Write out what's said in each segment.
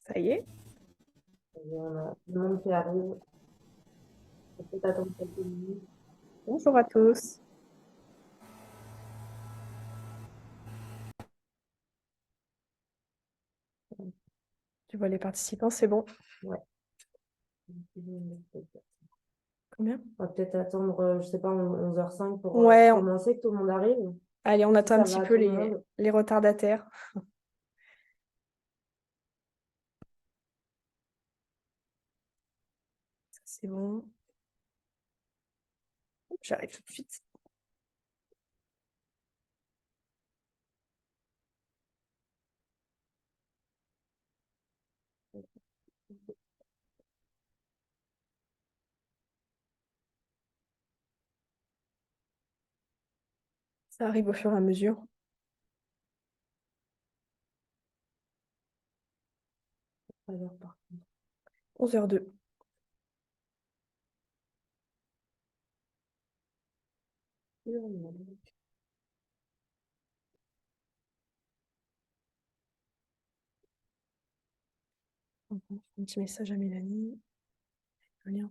Ça y est. Et on a tout le monde qui arrive. On peut attendre quelques minutes. Bonjour à tous. Tu vois les participants, c'est bon. Ouais. Combien? On va peut-être attendre, je sais pas, 11h05 pour Ouais, commencer, que tout le monde arrive. allez, on Si attend un ça petit va à peu tout le les, monde. les retardataires. Ça, c'est bon. J'arrive tout de suite. Ça arrive au fur et à mesure. 11h02. Un petit message à Mélanie. Le lien.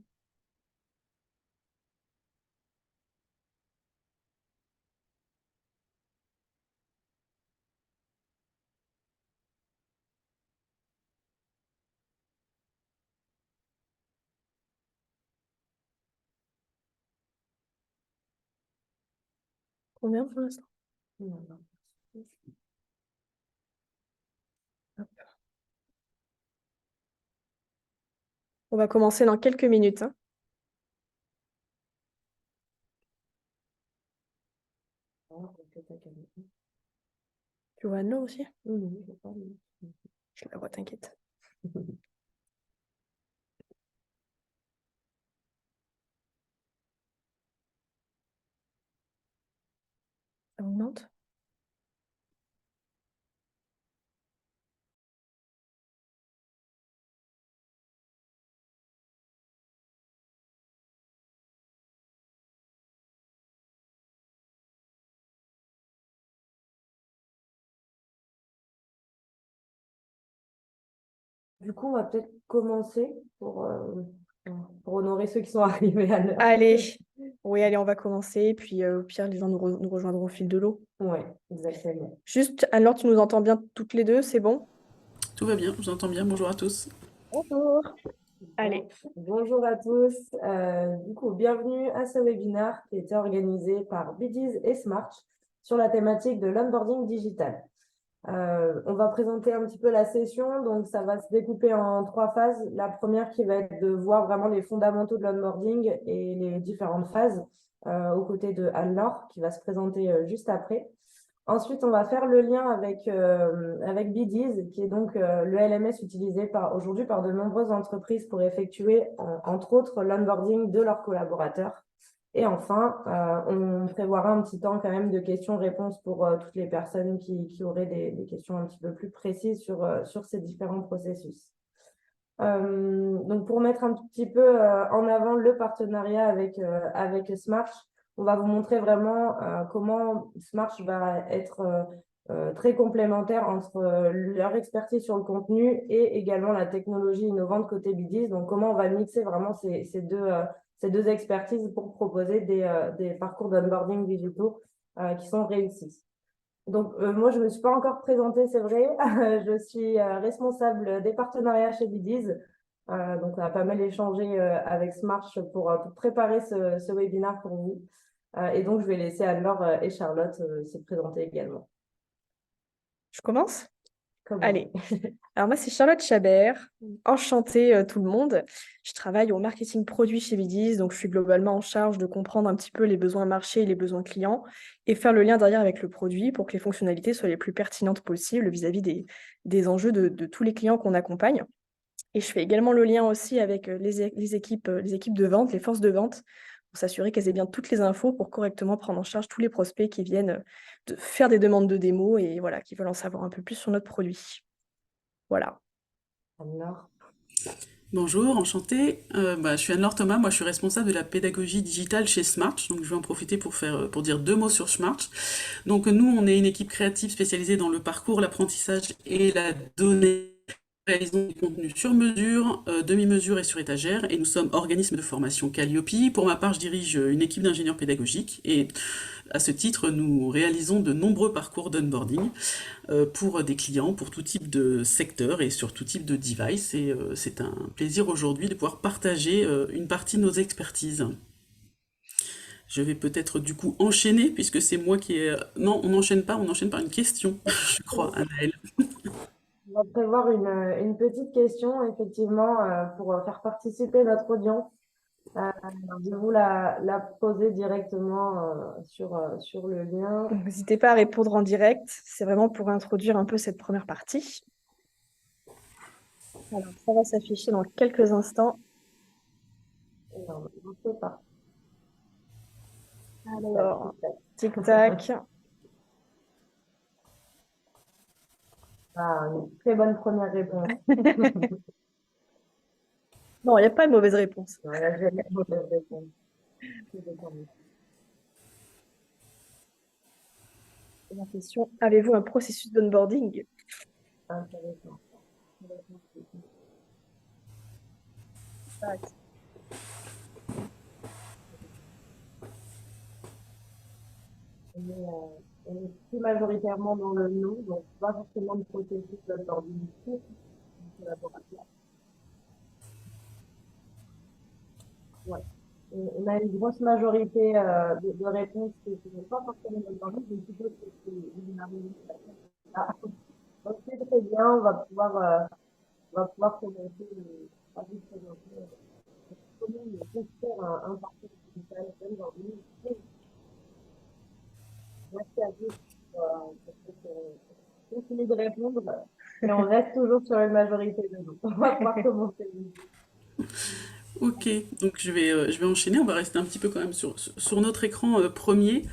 Combien pour l'instant? Hop. On va commencer dans quelques minutes, hein. Tu vois Anne-Laure aussi? Je la vois, t'inquiète. Ça augmente? Du coup, on va peut-être commencer pour honorer ceux qui sont arrivés à l'heure. Allez. Oui, allez, on va commencer. Puis au pire, les gens nous rejoindront au fil de l'eau. Ouais, exactement. Juste, Anne-Laure, tu nous entends bien toutes les deux, c'est bon? Tout va bien, je vous entends bien, bonjour à tous. Bonjour. Allez. Bon, bonjour à tous. Du coup, bienvenue à ce webinaire qui a été organisé par Bidis et Smart sur la thématique de l'onboarding digital. On va présenter un petit peu la session, donc ça va se découper en trois phases. La première qui va être de voir vraiment les fondamentaux de l'onboarding et les différentes phases aux côtés de Anne-Laure qui va se présenter juste après. Ensuite, on va faire le lien avec Bidis, qui est donc le LMS utilisé aujourd'hui par de nombreuses entreprises pour effectuer, entre autres, l'onboarding de leurs collaborateurs. Et enfin, on prévoira un petit temps quand même de questions-réponses pour toutes les personnes qui auraient des questions un petit peu plus précises sur ces différents processus. Donc, pour mettre un petit peu en avant le partenariat avec Smarch, on va vous montrer vraiment comment Smarch va être très complémentaire entre leur expertise sur le contenu et également la technologie innovante côté Bidis. Donc, comment on va mixer vraiment ces deux expertises pour proposer des parcours d'onboarding digitaux qui sont réussis. Donc, moi, je ne me suis pas encore présentée, c'est vrai. Je suis responsable des partenariats chez Bidis. Donc, on a pas mal échangé avec Smarch pour préparer ce webinaire pour vous. Et donc, je vais laisser Anne-Laure et Charlotte se présenter également. Je commence? Comment? Allez. Alors moi, c'est Charlotte Chabert. Enchantée tout le monde. Je travaille au marketing produit chez Bidis, donc je suis globalement en charge de comprendre un petit peu les besoins marché et les besoins clients et faire le lien derrière avec le produit pour que les fonctionnalités soient les plus pertinentes possibles vis-à-vis des enjeux de tous les clients qu'on accompagne. Et je fais également le lien aussi avec les équipes de vente, les forces de vente, pour s'assurer qu'elles aient bien toutes les infos pour correctement prendre en charge tous les prospects qui viennent de faire des demandes de démo et voilà, qui veulent en savoir un peu plus sur notre produit. Voilà. Anne-Laure. Bonjour, enchantée. Je suis Anne-Laure Thomas, moi je suis responsable de la pédagogie digitale chez Smart, donc je vais en profiter pour dire deux mots sur Smart. Donc nous, on est une équipe créative spécialisée dans le parcours, l'apprentissage et la donnée réalisons des contenus sur mesure, demi-mesure et sur étagère, et nous sommes organisme de formation Calliope. Pour ma part, je dirige une équipe d'ingénieurs pédagogiques, et à ce titre, nous réalisons de nombreux parcours d'onboarding pour des clients, pour tout type de secteur et sur tout type de device. Et c'est un plaisir aujourd'hui de pouvoir partager une partie de nos expertises. Je vais peut-être du coup enchaîner, puisque c'est moi qui ai... Non, on n'enchaîne pas, on enchaîne par une question, je crois, Anaëlle. On va prévoir une petite question, effectivement, pour faire participer notre audience. Je vais vous la poser directement sur le lien. Donc, n'hésitez pas à répondre en direct. C'est vraiment pour introduire un peu cette première partie. Alors, ça va s'afficher dans quelques instants. Alors, c'est parti. Alors, tic-tac. Ah, une très bonne première réponse. Non, il n'y a pas de mauvaise réponse. Non, là, j'ai une mauvaise réponse. Première question. Avez-vous un processus d'onboarding? Intéressant. Tac. On est plus majoritairement dans le non, donc pas forcément de processus d'ordination, collaborateur. Ouais. On a une grosse majorité de réponses qui ne sont pas forcément d'ordination, mais plutôt que c'est une harmonisation. Ah. Donc c'est très bien, on va pouvoir commencer à vous présenter comment on peut faire un parcours digital d'onboarding. Merci à tous pour continuer de répondre. Et on reste toujours sur une majorité de nous. On va pouvoir commencer. Ok, donc je vais enchaîner, on va rester un petit peu quand même sur notre écran premier.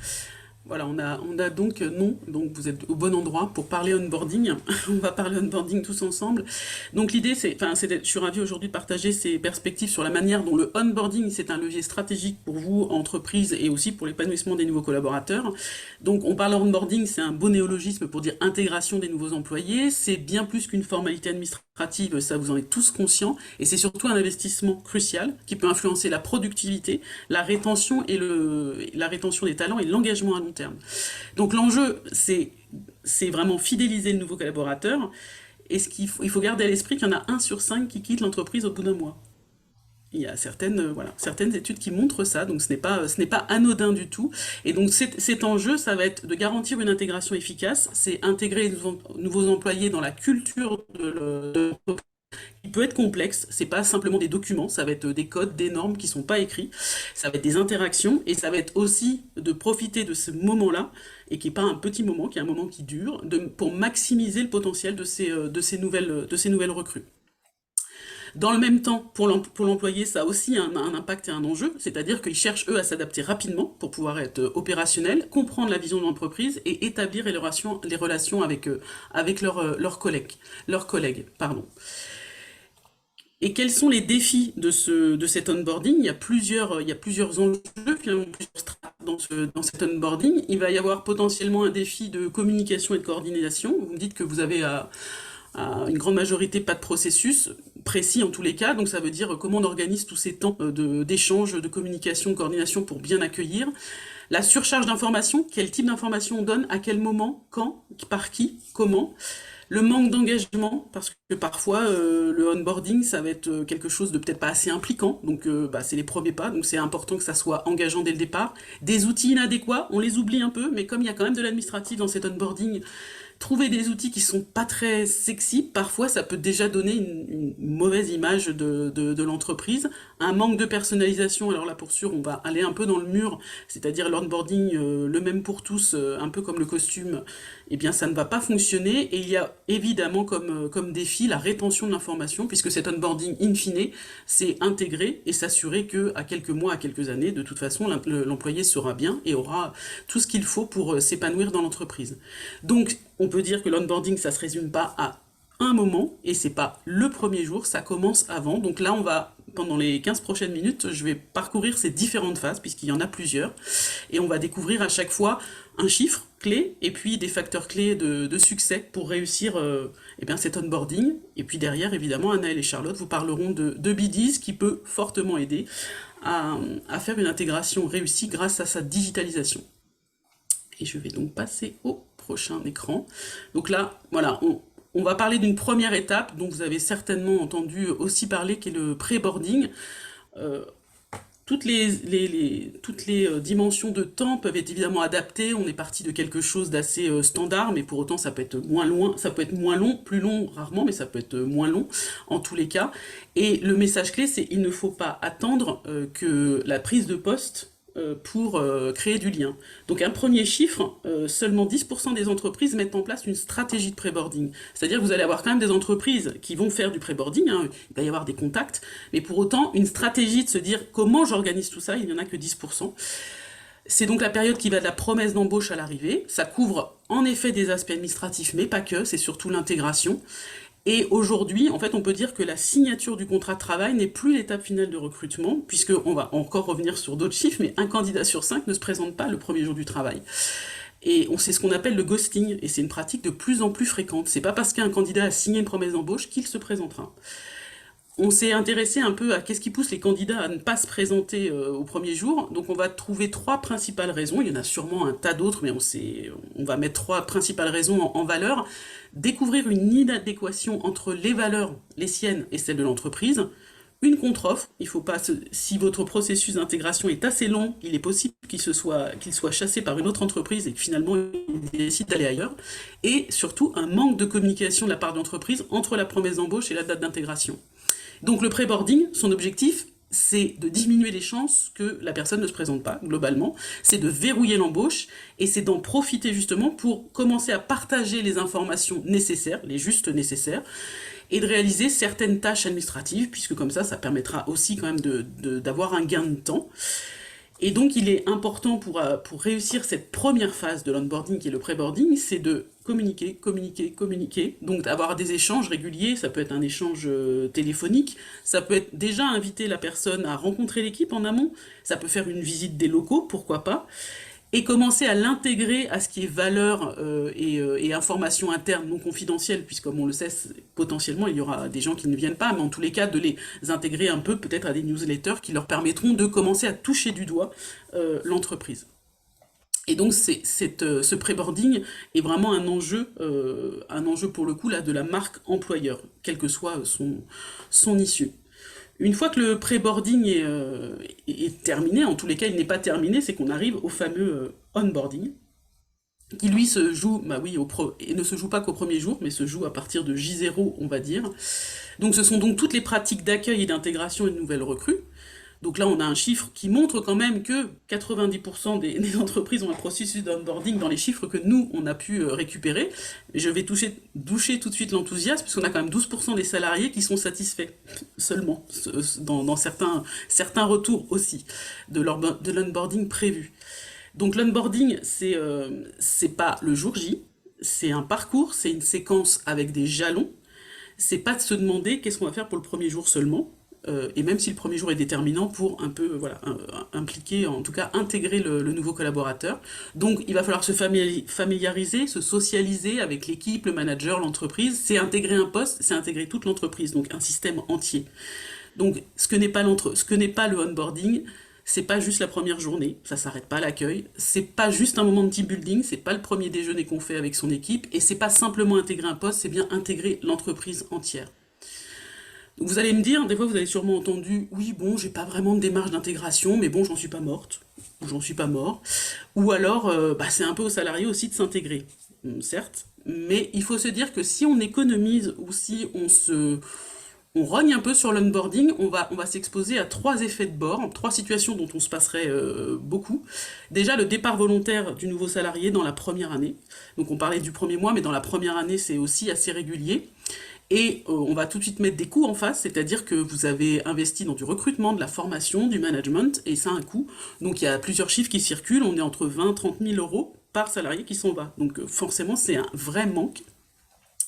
Voilà, on a donc non, donc vous êtes au bon endroit pour parler onboarding. On va parler onboarding tous ensemble. Donc l'idée, je suis ravie aujourd'hui de partager ces perspectives sur la manière dont le onboarding, c'est un levier stratégique pour vous, entreprise, et aussi pour l'épanouissement des nouveaux collaborateurs. Donc on parle onboarding, c'est un beau néologisme pour dire intégration des nouveaux employés. C'est bien plus qu'une formalité administrative, ça vous en êtes tous conscients, et c'est surtout un investissement crucial qui peut influencer la productivité, la rétention la rétention des talents et l'engagement à long terme. Donc l'enjeu, c'est vraiment fidéliser le nouveau collaborateur. Et il faut garder à l'esprit qu'il y en a 1 sur 5 qui quitte l'entreprise au bout d'un mois. Il y a certaines études qui montrent ça, donc ce n'est pas anodin du tout. Et donc cet enjeu, ça va être de garantir une intégration efficace, c'est intégrer les nouveaux employés dans la culture de l'entreprise. Il peut être complexe, c'est pas simplement des documents, ça va être des codes, des normes qui sont pas écrits, ça va être des interactions, et ça va être aussi de profiter de ce moment-là, et qui est pas un petit moment, qui est un moment qui dure, pour maximiser le potentiel de ces nouvelles recrues. Dans le même temps, pour l'employé, ça a aussi un impact et un enjeu, c'est-à-dire qu'ils cherchent, eux, à s'adapter rapidement pour pouvoir être opérationnels, comprendre la vision de l'entreprise et établir les relations avec leurs collègues. Pardon. Et quels sont les défis de cet onboarding? Il y a plusieurs enjeux, finalement, plusieurs strates dans cet onboarding. Il va y avoir potentiellement un défi de communication et de coordination. Vous me dites que vous avez à une grande majorité pas de processus précis en tous les cas, donc ça veut dire comment on organise tous ces temps d'échange, de communication, de coordination pour bien accueillir. La surcharge d'informations, quel type d'informations on donne, à quel moment, quand, par qui, comment. Le manque d'engagement, parce que parfois le onboarding, ça va être quelque chose de peut-être pas assez impliquant, donc c'est les premiers pas, donc c'est important que ça soit engageant dès le départ. Des outils inadéquats, on les oublie un peu, mais comme il y a quand même de l'administratif dans cet onboarding, trouver des outils qui sont pas très sexy, parfois ça peut déjà donner une mauvaise image de l'entreprise. Un manque de personnalisation, alors là pour sûr on va aller un peu dans le mur, c'est-à-dire l'onboarding le même pour tous, un peu comme le costume, eh bien ça ne va pas fonctionner. Et il y a évidemment comme défi la rétention de l'information, puisque cet onboarding in fine, c'est intégrer et s'assurer que à quelques mois, à quelques années, de toute façon l'employé sera bien et aura tout ce qu'il faut pour s'épanouir dans l'entreprise. Donc on peut dire que l'onboarding, ça se résume pas à un moment, et c'est pas le premier jour, ça commence avant. Donc là, pendant les 15 prochaines minutes, je vais parcourir ces différentes phases, puisqu'il y en a plusieurs, et on va découvrir à chaque fois un chiffre clé, et puis des facteurs clés de succès pour réussir cet onboarding. Et puis derrière, évidemment, Anaëlle et Charlotte vous parleront de BDiz, qui peut fortement aider à faire une intégration réussie grâce à sa digitalisation. Et je vais donc passer au prochain écran. Donc là, voilà, on va parler d'une première étape dont vous avez certainement entendu aussi parler, qui est le pré-boarding. Euh, toutes les dimensions de temps peuvent être évidemment adaptées. On est parti de quelque chose d'assez standard, mais pour autant ça peut être moins loin, ça peut être moins long, plus long rarement, mais ça peut être moins long en tous les cas. Et le message clé, c'est il ne faut pas attendre que la prise de poste pour créer du lien. Donc un premier chiffre, seulement 10% des entreprises mettent en place une stratégie de pré-boarding. C'est-à-dire que vous allez avoir quand même des entreprises qui vont faire du pré-boarding, hein, il va y avoir des contacts, mais pour autant, une stratégie de se dire comment j'organise tout ça, il n'y en a que 10%. C'est donc la période qui va de la promesse d'embauche à l'arrivée. Ça couvre en effet des aspects administratifs, mais pas que, c'est surtout l'intégration. Et aujourd'hui, en fait, on peut dire que la signature du contrat de travail n'est plus l'étape finale de recrutement, puisqu'on va encore revenir sur d'autres chiffres, mais un candidat sur 5 ne se présente pas le premier jour du travail. Et c'est ce qu'on appelle le ghosting, et c'est une pratique de plus en plus fréquente. C'est pas parce qu'un candidat a signé une promesse d'embauche qu'il se présentera. On s'est intéressé un peu à qu'est-ce qui pousse les candidats à ne pas se présenter au premier jour. Donc on va trouver 3 principales raisons. Il y en a sûrement un tas d'autres, mais on va mettre 3 principales raisons en valeur. Découvrir une inadéquation entre les valeurs, les siennes et celles de l'entreprise. Une contre-offre. Il faut pas si votre processus d'intégration est assez long, il est possible qu'il soit chassé par une autre entreprise et que finalement il décide d'aller ailleurs. Et surtout un manque de communication de la part de l'entreprise entre la promesse d'embauche et la date d'intégration. Donc le pré-boarding, son objectif, c'est de diminuer les chances que la personne ne se présente pas, globalement. C'est de verrouiller l'embauche et c'est d'en profiter justement pour commencer à partager les informations nécessaires, les justes nécessaires, et de réaliser certaines tâches administratives, puisque comme ça permettra aussi quand même d'avoir un gain de temps. Et donc, il est important pour réussir cette première phase de l'onboarding, qui est le pré-boarding, c'est de communiquer, communiquer, communiquer. Donc, avoir des échanges réguliers, ça peut être un échange téléphonique, ça peut être déjà inviter la personne à rencontrer l'équipe en amont, ça peut faire une visite des locaux, pourquoi pas, et commencer à l'intégrer à ce qui est valeur et information interne non confidentielle, puisque comme on le sait, potentiellement il y aura des gens qui ne viennent pas, mais en tous les cas de les intégrer un peu peut-être à des newsletters qui leur permettront de commencer à toucher du doigt l'entreprise. Et donc ce pré-boarding est vraiment un enjeu pour le coup là, de la marque employeur, quelle que soit son issue. Une fois que le pré-boarding est terminé, en tous les cas il n'est pas terminé, c'est qu'on arrive au fameux onboarding, qui lui se joue, et ne se joue pas qu'au premier jour, mais se joue à partir de J0, on va dire. Donc ce sont donc toutes les pratiques d'accueil et d'intégration et de nouvelles recrues. Donc là, on a un chiffre qui montre quand même que 90% des entreprises ont un processus d'onboarding dans les chiffres que nous, on a pu récupérer. Je vais doucher tout de suite l'enthousiasme, puisqu'on a quand même 12% des salariés qui sont satisfaits seulement, dans certains retours aussi, de l'onboarding prévu. Donc l'onboarding, c'est pas le jour J, c'est un parcours, c'est une séquence avec des jalons. C'est pas de se demander qu'est-ce qu'on va faire pour le premier jour seulement. Et même si le premier jour est déterminant pour un peu impliquer, en tout cas intégrer le nouveau collaborateur. Donc il va falloir se familiariser, se socialiser avec l'équipe, le manager, l'entreprise. C'est intégrer un poste, c'est intégrer toute l'entreprise, donc un système entier. Donc ce que n'est pas le onboarding, c'est pas juste la première journée, ça s'arrête pas à l'accueil, c'est pas juste un moment de team building, c'est pas le premier déjeuner qu'on fait avec son équipe, et c'est pas simplement intégrer un poste, c'est bien intégrer l'entreprise entière. Vous allez me dire, des fois vous avez sûrement entendu, oui bon, j'ai pas vraiment de démarche d'intégration, mais bon, j'en suis pas morte, ou j'en suis pas mort, ou alors c'est un peu aux salariés aussi de s'intégrer, certes, mais il faut se dire que si on économise ou si on rogne un peu sur l'onboarding, on va s'exposer à 3 effets de bord, 3 situations dont on se passerait beaucoup. Déjà, le départ volontaire du nouveau salarié dans la première année, donc on parlait du premier mois, mais dans la première année c'est aussi assez régulier. Et on va tout de suite mettre des coûts en face, c'est-à-dire que vous avez investi dans du recrutement, de la formation, du management, et ça a un coût. Donc il y a plusieurs chiffres qui circulent, on est entre 20 et 30 000 euros par salarié qui s'en va. Donc forcément c'est un vrai manque.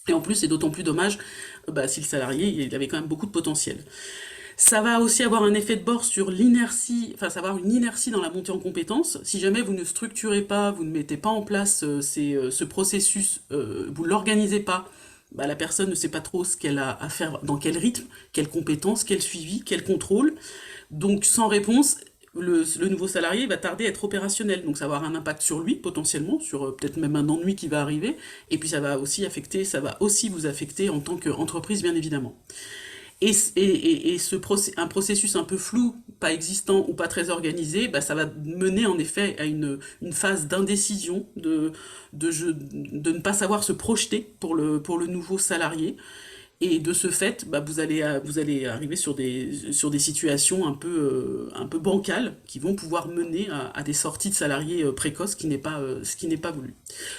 Et en plus, c'est d'autant plus dommage si le salarié, il avait quand même beaucoup de potentiel. Ça va aussi avoir un effet de bord sur l'inertie, enfin, ça va avoir une inertie dans la montée en compétences. Si jamais vous ne structurez pas, vous ne mettez pas en place ce processus, vous ne l'organisez pas, la personne ne sait pas trop ce qu'elle a à faire, dans quel rythme, quelles compétences, quel suivi, quel contrôle. Donc, sans réponse, le nouveau salarié va tarder à être opérationnel. Donc, ça va avoir un impact sur lui, potentiellement, sur peut-être même un ennui qui va arriver. Et puis, ça va aussi vous affecter en tant qu'entreprise, bien évidemment. Un processus un peu flou, pas existant ou pas très organisé, ça va mener en effet à une phase d'indécision, de ne pas savoir se projeter pour le nouveau salarié. Et de ce fait, vous allez arriver sur des situations un peu bancales qui vont pouvoir mener à des sorties de salariés précoces, ce qui n'est pas voulu.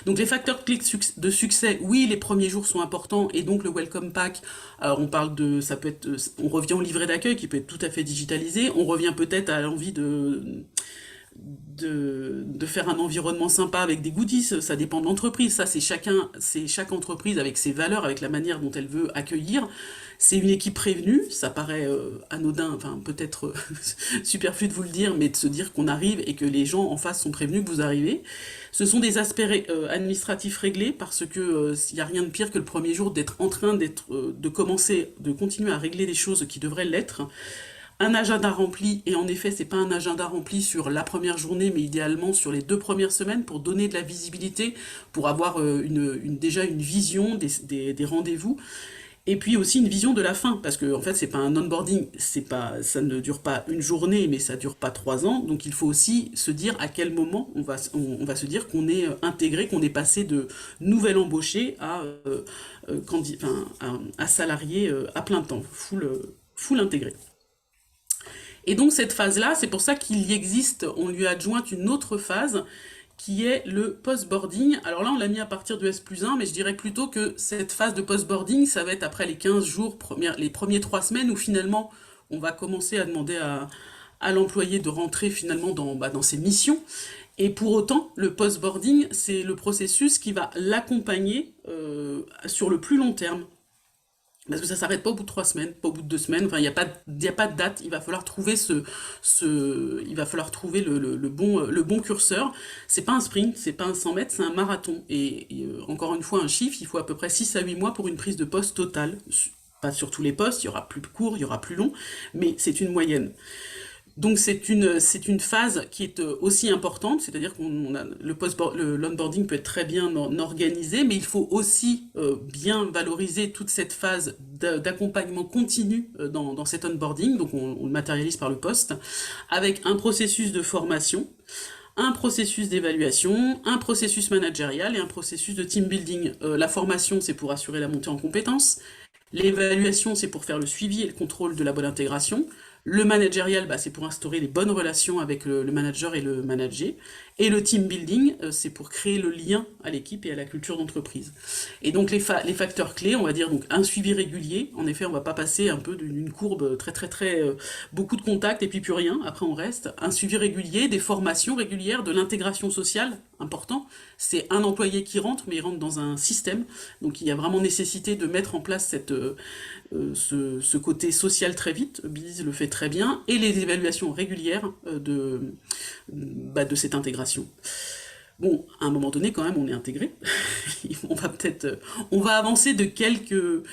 Donc les facteurs clés de succès, oui, les premiers jours sont importants et donc le welcome pack, alors on parle de, ça peut être, on revient au livret d'accueil qui peut être tout à fait digitalisé, on revient peut-être à l'envie de faire un environnement sympa avec des goodies, ça dépend de l'entreprise, ça c'est chaque entreprise avec ses valeurs, avec la manière dont elle veut accueillir. C'est une équipe prévenue, ça paraît anodin, enfin peut-être superflu de vous le dire, mais de se dire qu'on arrive et que les gens en face sont prévenus que vous arrivez. Ce sont des aspects administratifs réglés parce que il n'y a rien de pire que le premier jour d'être en train de continuer à régler des choses qui devraient l'être. Un agenda rempli, et en effet, c'est pas un agenda rempli sur la première journée, mais idéalement sur les 2 premières semaines pour donner de la visibilité, pour avoir déjà une vision des rendez-vous, et puis aussi une vision de la fin, parce que en fait, c'est pas un onboarding, ça ne dure pas une journée, mais ça dure pas 3 ans, donc il faut aussi se dire à quel moment on va se dire qu'on est intégré, qu'on est passé de nouvel embauché à salarié à plein temps, full intégré. Et donc cette phase-là, c'est pour ça qu'il y existe, on lui adjointe une autre phase qui est le post-boarding. Alors là, on l'a mis à partir du S+1, mais je dirais plutôt que cette phase de post-boarding, ça va être après les 15 jours, les premiers 3 semaines, où finalement, on va commencer à demander à l'employé de rentrer finalement dans ses missions. Et pour autant, le post-boarding, c'est le processus qui va l'accompagner sur le plus long terme. Parce que ça s'arrête pas au bout de 3 semaines, pas au bout de 2 semaines. Enfin, il y a pas de date. Il va falloir trouver il va falloir trouver le bon curseur. C'est pas un sprint, c'est pas un 100 mètres, c'est un marathon. Encore une fois, un chiffre, il faut à peu près 6 à 8 mois pour une prise de poste totale. Pas sur tous les postes, il y aura plus court, il y aura plus long, mais c'est une moyenne. Donc c'est une phase qui est aussi importante, c'est-à-dire qu'on a l'onboarding peut être très bien organisé, mais il faut aussi bien valoriser toute cette phase d'accompagnement continu dans cet onboarding, donc on le matérialise par le poste, avec un processus de formation, un processus d'évaluation, un processus managérial et un processus de team building. La formation, c'est pour assurer la montée en compétences. L'évaluation, c'est pour faire le suivi et le contrôle de la bonne intégration. Le managérial, c'est pour instaurer les bonnes relations avec le manager et le manager. Et le team building, c'est pour créer le lien à l'équipe et à la culture d'entreprise. Et donc les facteurs clés, on va dire donc un suivi régulier. En effet, on va pas passer un peu d'une courbe très beaucoup de contacts et puis plus rien. Après, on reste. Un suivi régulier, des formations régulières, de l'intégration sociale, important. C'est un employé qui rentre, mais il rentre dans un système. Donc il y a vraiment nécessité de mettre en place ce côté social très vite. Biz le fait très bien. Et les évaluations régulières de cette intégration. Bon, à un moment donné, quand même, on est intégré. On va avancer de quelques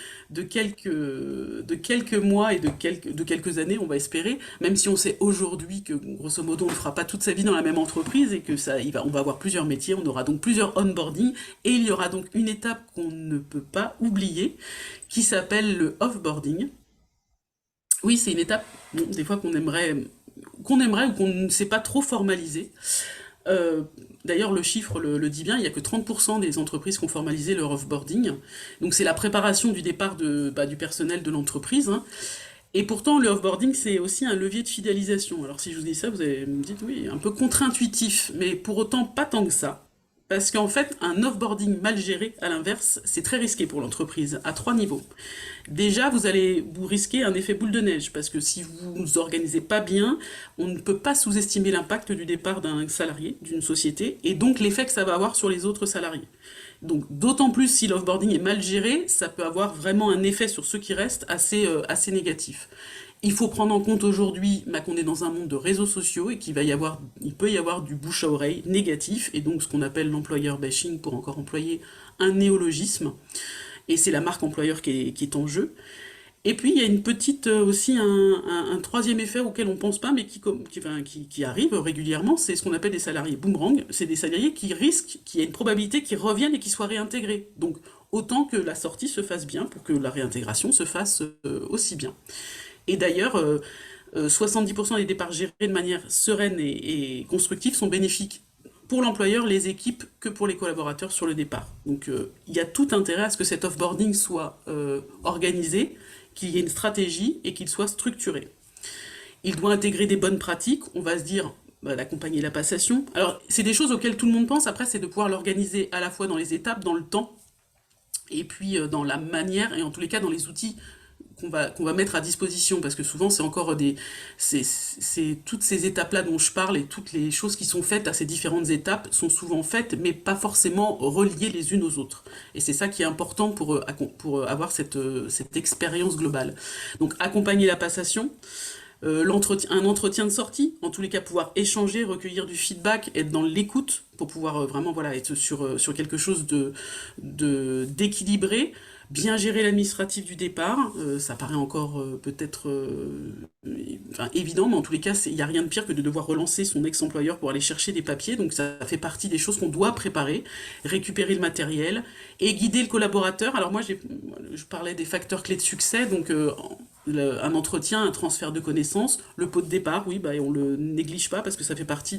mois et de quelques années, on va espérer, même si on sait aujourd'hui que, grosso modo, on ne fera pas toute sa vie dans la même entreprise et que on va avoir plusieurs métiers, on aura donc plusieurs onboarding et il y aura donc une étape qu'on ne peut pas oublier qui s'appelle le offboarding. Oui, c'est une étape, bon, des fois qu'on aimerait ou qu'on ne sait pas trop formaliser. Euh, D'ailleurs, le chiffre le dit bien, il n'y a que 30% des entreprises qui ont formalisé leur offboarding. Donc c'est la préparation du départ du personnel de l'entreprise, hein. Et pourtant, le offboarding, c'est aussi un levier de fidélisation. Alors si je vous dis ça, vous allez me dire, oui, un peu contre-intuitif, mais pour autant pas tant que ça. Parce qu'en fait, un offboarding mal géré, à l'inverse, c'est très risqué pour l'entreprise, à 3 niveaux. Déjà, vous risquez un effet boule de neige, parce que si vous ne vous organisez pas bien, on ne peut pas sous-estimer l'impact du départ d'un salarié, d'une société, et donc l'effet que ça va avoir sur les autres salariés. Donc d'autant plus si l'offboarding est mal géré, ça peut avoir vraiment un effet sur ceux qui restent assez négatif. Il faut prendre en compte aujourd'hui qu'on est dans un monde de réseaux sociaux et il peut y avoir du bouche à oreille négatif et donc ce qu'on appelle l'employeur bashing pour encore employer un néologisme. Et c'est la marque employeur qui est en jeu. Et puis il y a une petite aussi un troisième effet auquel on pense pas mais qui arrive régulièrement, c'est ce qu'on appelle des salariés boomerang. C'est des salariés qui risquent, qui a une probabilité qu'ils reviennent et qu'ils soient réintégrés. Donc autant que la sortie se fasse bien pour que la réintégration se fasse aussi bien. Et d'ailleurs, 70% des départs gérés de manière sereine et constructive sont bénéfiques pour l'employeur, les équipes, que pour les collaborateurs sur le départ. Donc il y a tout intérêt à ce que cet offboarding soit organisé, qu'il y ait une stratégie et qu'il soit structuré. Il doit intégrer des bonnes pratiques, on va se dire d'accompagner la passation. Alors c'est des choses auxquelles tout le monde pense, après c'est de pouvoir l'organiser à la fois dans les étapes, dans le temps, et puis dans la manière, et en tous les cas dans les outils qu'on va mettre à disposition, parce que souvent c'est encore c'est toutes ces étapes-là dont je parle et toutes les choses qui sont faites à ces différentes étapes sont souvent faites, mais pas forcément reliées les unes aux autres. Et c'est ça qui est important pour avoir cette expérience globale. Donc accompagner la passation, un entretien de sortie, en tous les cas pouvoir échanger, recueillir du feedback, être dans l'écoute pour pouvoir vraiment voilà, être sur quelque chose d'équilibré, bien gérer l'administratif du départ, ça paraît encore peut-être enfin, évident, mais en tous les cas, il n'y a rien de pire que de devoir relancer son ex-employeur pour aller chercher des papiers, donc ça fait partie des choses qu'on doit préparer, récupérer le matériel et guider le collaborateur. Alors moi, je parlais des facteurs clés de succès, donc un entretien, un transfert de connaissances, le pot de départ, oui, bah, on le néglige pas parce que ça fait partie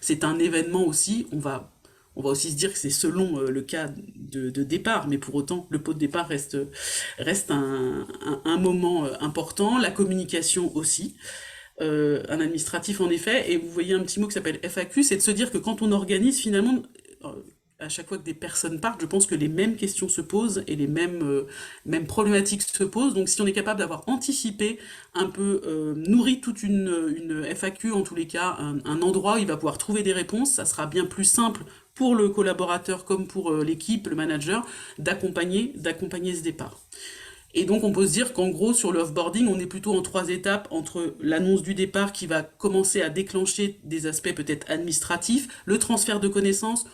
c'est un événement aussi, on va aussi se dire que c'est selon le cas de départ, mais pour autant, le pot de départ reste un moment important. La communication aussi. Un administratif en effet, et vous voyez un petit mot qui s'appelle FAQ, c'est de se dire que quand on organise finalement, à chaque fois que des personnes partent, je pense que les mêmes questions se posent et les mêmes problématiques se posent. Donc si on est capable d'avoir anticipé, un peu nourri toute une FAQ, en tous les cas, un endroit où il va pouvoir trouver des réponses, ça sera bien plus simple pour le collaborateur comme pour l'équipe, le manager, d'accompagner ce départ. Et donc on peut se dire qu'en gros sur le offboarding, on est plutôt en 3 étapes entre l'annonce du départ qui va commencer à déclencher des aspects peut-être administratifs, le transfert de connaissances.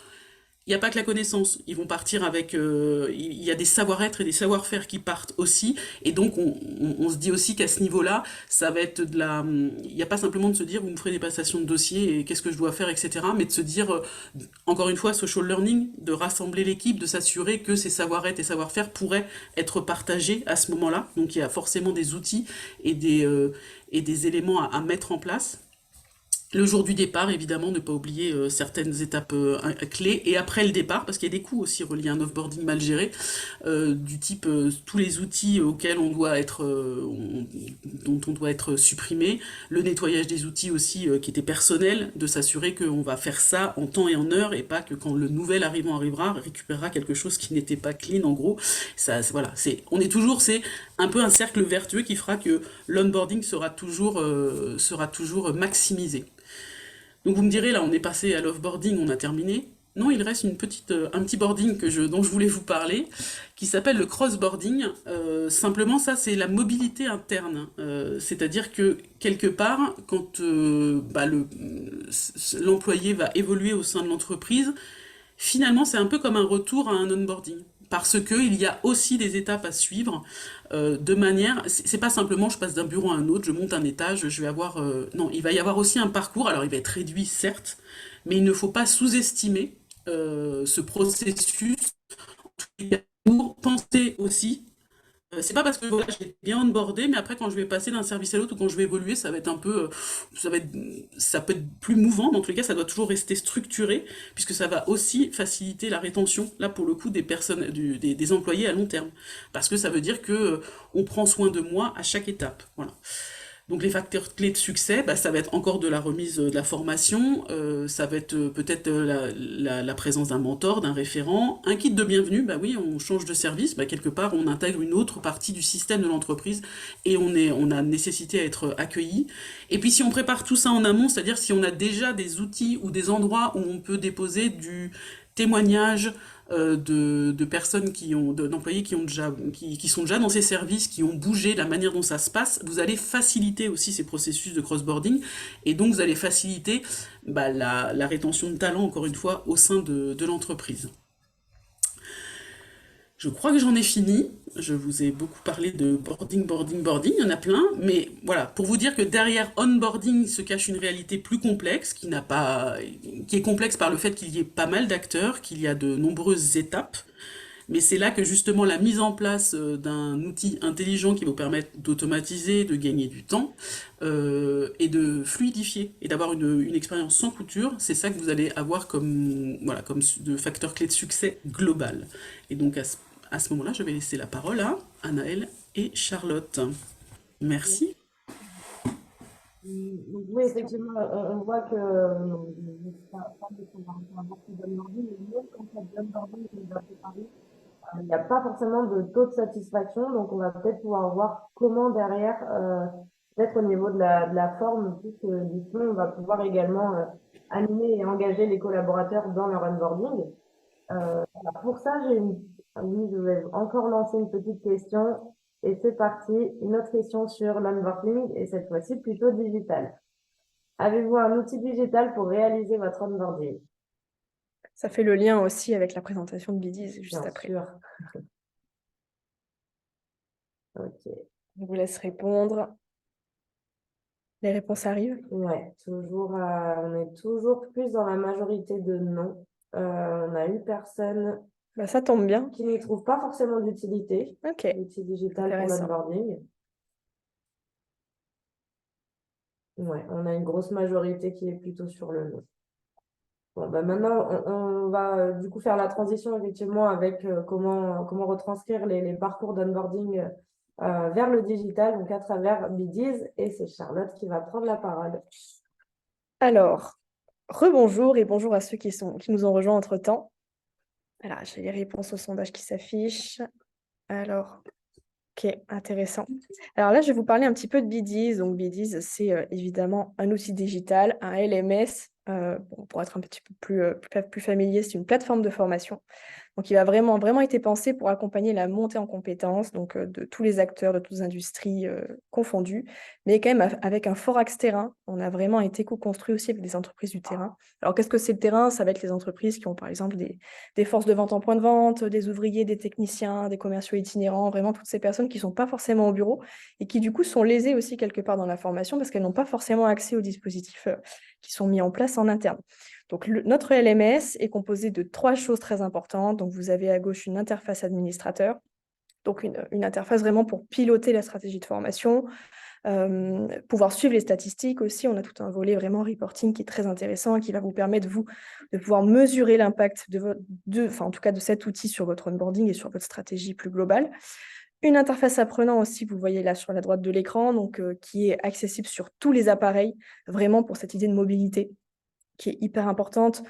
Il n'y a pas que la connaissance, ils vont partir avec... il y a des savoir-être et des savoir-faire qui partent aussi, et donc on se dit aussi qu'à ce niveau-là, ça va être de la... Il n'y a pas simplement de se dire, vous me ferez des passations de dossiers, et qu'est-ce que je dois faire, etc., mais de se dire, encore une fois, social learning, de rassembler l'équipe, de s'assurer que ces savoir-être et savoir-faire pourraient être partagés à ce moment-là, donc il y a forcément des outils et des éléments à mettre en place. Le jour du départ, évidemment, ne pas oublier certaines étapes clés. Et après le départ, parce qu'il y a des coûts aussi reliés à un offboarding mal géré, du type tous les outils auxquels dont on doit être supprimé, le nettoyage des outils aussi qui était personnel, de s'assurer qu'on va faire ça en temps et en heure, et pas que quand le nouvel arrivant arrivera, récupérera quelque chose qui n'était pas clean, en gros. Ça, voilà, c'est un peu un cercle vertueux qui fera que l'onboarding sera toujours maximisé. Donc vous me direz, là, on est passé à l'offboarding, on a terminé. Non, il reste un petit boarding dont je voulais vous parler, qui s'appelle le crossboarding. Simplement, ça, c'est la mobilité interne. C'est-à-dire que, quelque part, quand l'employé va évoluer au sein de l'entreprise, finalement, c'est un peu comme un retour à un onboarding. Parce qu'il y a aussi des étapes à suivre de manière... C'est pas simplement je passe d'un bureau à un autre, je monte un étage, je vais avoir... non, il va y avoir aussi un parcours, alors il va être réduit certes, mais il ne faut pas sous-estimer ce processus pour penser aussi. C'est pas parce que voilà, j'ai bien onboardé, mais après quand je vais passer d'un service à l'autre ou quand je vais évoluer, ça va être un peu, ça peut être plus mouvant. Dans tous les cas, ça doit toujours rester structuré, puisque ça va aussi faciliter la rétention, là pour le coup, des personnes, des employés à long terme, parce que ça veut dire que on prend soin de moi à chaque étape. Voilà. Donc les facteurs clés de succès, bah, ça va être encore de la remise de la formation, ça va être peut-être la présence d'un mentor, d'un référent, un kit de bienvenue, bah oui, on change de service, bah quelque part on intègre une autre partie du système de l'entreprise et on a nécessité à être accueilli. Et puis si on prépare tout ça en amont, c'est-à-dire si on a déjà des outils ou des endroits où on peut déposer du témoignage, de personnes d'employés qui sont déjà dans ces services, qui ont bougé la manière dont ça se passe, vous allez faciliter aussi ces processus de cross-boarding et donc vous allez faciliter la rétention de talent, encore une fois, au sein de l'entreprise. Je crois que j'en ai fini. Je vous ai beaucoup parlé de boarding, boarding, boarding. Il y en a plein. Mais voilà, pour vous dire que derrière onboarding se cache une réalité plus complexe, qui est complexe par le fait qu'il y ait pas mal d'acteurs, qu'il y a de nombreuses étapes. Mais c'est là que justement la mise en place d'un outil intelligent qui vous permette d'automatiser, de gagner du temps et de fluidifier et d'avoir une expérience sans couture, c'est ça que vous allez avoir comme de facteur clé de succès global. Et donc à ce moment-là, je vais laisser la parole à Anaëlle et Charlotte. Merci. Donc oui, effectivement, on voit que pas beaucoup d'onboarding, mais même quand il y a de l'onboarding qui nous a préparé, il n'y a pas forcément de taux de satisfaction, donc on va peut-être pouvoir voir comment derrière, peut-être au niveau de la forme, plus que du fond, on va pouvoir également animer et engager les collaborateurs dans leur onboarding. Alors pour ça, oui, je vais encore lancer une petite question et c'est parti. Une autre question sur l'onboarding et cette fois-ci plutôt digital. Avez-vous un outil digital pour réaliser votre onboarding? Ça fait le lien aussi avec la présentation de Bidis juste Bien après. sûr. Ok. Je vous laisse répondre. Les réponses arrivent. Ouais, toujours, on est toujours plus dans la majorité de non. On a une personne Ça tombe bien. qui n'y trouve pas forcément d'utilité, Ok, l'outil digital pour intéressant. l'onboarding. Ouais, on a une grosse majorité qui est plutôt sur le non. Bon, maintenant, on va du coup faire la transition effectivement avec comment retranscrire les parcours d'onboarding vers le digital, donc à travers Bidiz, et c'est Charlotte qui va prendre la parole. Alors, rebonjour et bonjour à ceux qui nous ont rejoints entre-temps. Alors, j'ai les réponses au sondage qui s'affichent. Alors, ok, intéressant. Alors là, je vais vous parler un petit peu de Bidiz. Donc, Bidiz, c'est évidemment un outil digital, un LMS. Pour être un petit peu plus familier, c'est une plateforme de formation. Donc, il a vraiment été pensé pour accompagner la montée en compétences donc, de tous les acteurs, de toutes les industries confondues, mais quand même avec un fort axe terrain. On a vraiment été co-construit aussi avec des entreprises du terrain. Alors, qu'est-ce que c'est le terrain? Ça va être les entreprises qui ont, par exemple, des forces de vente en point de vente, des ouvriers, des techniciens, des commerciaux itinérants, vraiment toutes ces personnes qui ne sont pas forcément au bureau et qui, du coup, sont lésées aussi quelque part dans la formation parce qu'elles n'ont pas forcément accès aux dispositifs qui sont mis en place en interne. Donc, notre LMS est composé de 3 choses très importantes. Donc, vous avez à gauche une interface administrateur, donc une interface vraiment pour piloter la stratégie de formation, pouvoir suivre les statistiques aussi. On a tout un volet vraiment reporting qui est très intéressant et qui va vous permettre, vous, de pouvoir mesurer l'impact en tout cas de cet outil sur votre onboarding et sur votre stratégie plus globale. Une interface apprenant aussi, vous voyez là sur la droite de l'écran, donc qui est accessible sur tous les appareils, vraiment pour cette idée de mobilité qui est hyper importante,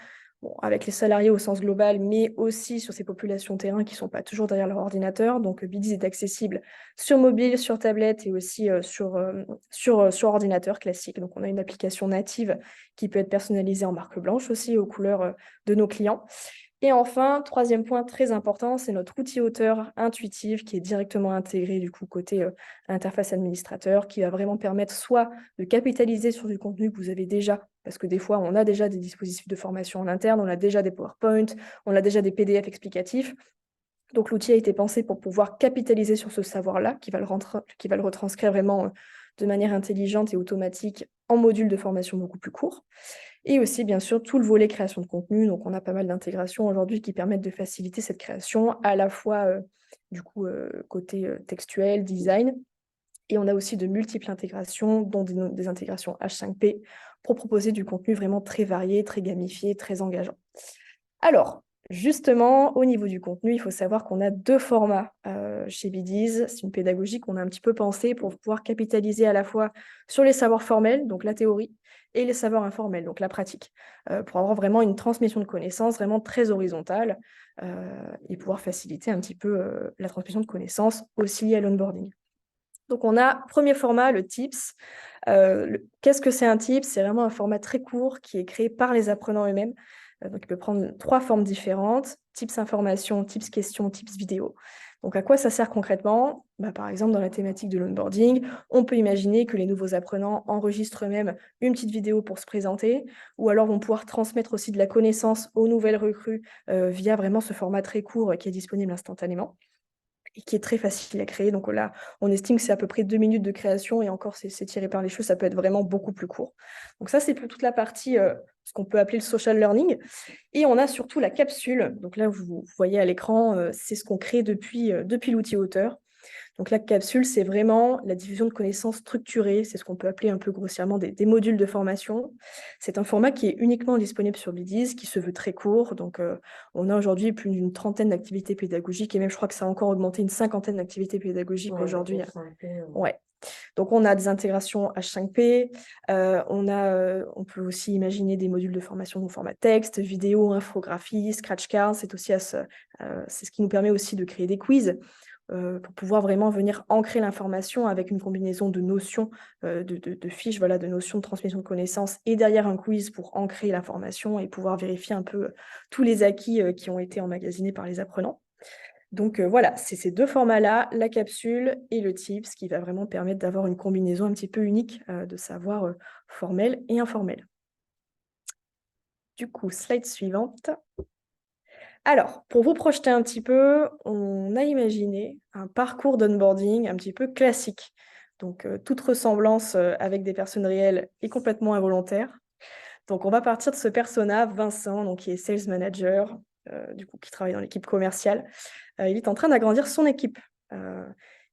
avec les salariés au sens global, mais aussi sur ces populations terrain qui ne sont pas toujours derrière leur ordinateur. Donc, Bidiz est accessible sur mobile, sur tablette et aussi sur ordinateur classique. Donc, on a une application native qui peut être personnalisée en marque blanche aussi aux couleurs de nos clients. Et enfin, troisième point très important, c'est notre outil auteur intuitif qui est directement intégré du coup côté interface administrateur, qui va vraiment permettre soit de capitaliser sur du contenu que vous avez déjà, parce que des fois on a déjà des dispositifs de formation en interne, on a déjà des PowerPoint, on a déjà des PDF explicatifs. Donc l'outil a été pensé pour pouvoir capitaliser sur ce savoir-là, qui va le retranscrire vraiment de manière intelligente et automatique en module de formation beaucoup plus court. Et aussi, bien sûr, tout le volet création de contenu. Donc, on a pas mal d'intégrations aujourd'hui qui permettent de faciliter cette création, à la fois côté textuel, design. Et on a aussi de multiples intégrations, dont des intégrations H5P, pour proposer du contenu vraiment très varié, très gamifié, très engageant. Alors, justement, au niveau du contenu, il faut savoir qu'on a 2 formats chez Bidiz. C'est une pédagogie qu'on a un petit peu pensée pour pouvoir capitaliser à la fois sur les savoirs formels, donc la théorie, et les savoirs informels, donc la pratique, pour avoir vraiment une transmission de connaissances vraiment très horizontale et pouvoir faciliter un petit peu la transmission de connaissances aussi liée à l'onboarding. Donc, on a premier format, le TIPS. Qu'est-ce que c'est un TIPS? C'est vraiment un format très court qui est créé par les apprenants eux-mêmes. Donc, il peut prendre 3 formes différentes, tips information, tips questions, tips vidéo. Donc, à quoi ça sert concrètement? Par exemple, dans la thématique de l'onboarding, on peut imaginer que les nouveaux apprenants enregistrent eux-mêmes une petite vidéo pour se présenter, ou alors vont pouvoir transmettre aussi de la connaissance aux nouvelles recrues via vraiment ce format très court qui est disponible instantanément et qui est très facile à créer. Donc là, on estime que c'est à peu près 2 minutes de création et encore, c'est tiré par les cheveux, ça peut être vraiment beaucoup plus court. Donc ça, c'est pour toute la partie, ce qu'on peut appeler le social learning. Et on a surtout la capsule. Donc là, vous voyez à l'écran, c'est ce qu'on crée depuis l'outil Auteur. Donc la capsule, c'est vraiment la diffusion de connaissances structurées. C'est ce qu'on peut appeler un peu grossièrement des modules de formation. C'est un format qui est uniquement disponible sur Bidis, qui se veut très court. Donc on a aujourd'hui plus d'une trentaine d'activités pédagogiques et même je crois que ça a encore augmenté une 50aine d'activités pédagogiques aujourd'hui. Ouais. Donc on a des intégrations H5P, on peut aussi imaginer des modules de formation au format texte, vidéo, infographie, scratch cards. C'est ce qui nous permet aussi de créer des quiz pour pouvoir vraiment venir ancrer l'information avec une combinaison de notions, de fiches, voilà, de notions de transmission de connaissances et derrière un quiz pour ancrer l'information et pouvoir vérifier un peu tous les acquis qui ont été emmagasinés par les apprenants. Donc voilà, c'est ces 2 formats-là, la capsule et le tips, qui va vraiment permettre d'avoir une combinaison un petit peu unique de savoir formel et informel. Du coup, slide suivante. Alors, pour vous projeter un petit peu, on a imaginé un parcours d'onboarding un petit peu classique. Donc, toute ressemblance avec des personnes réelles est complètement involontaire. Donc, on va partir de ce persona, Vincent, donc, qui est sales manager, du coup, qui travaille dans l'équipe commerciale. Il est en train d'agrandir son équipe.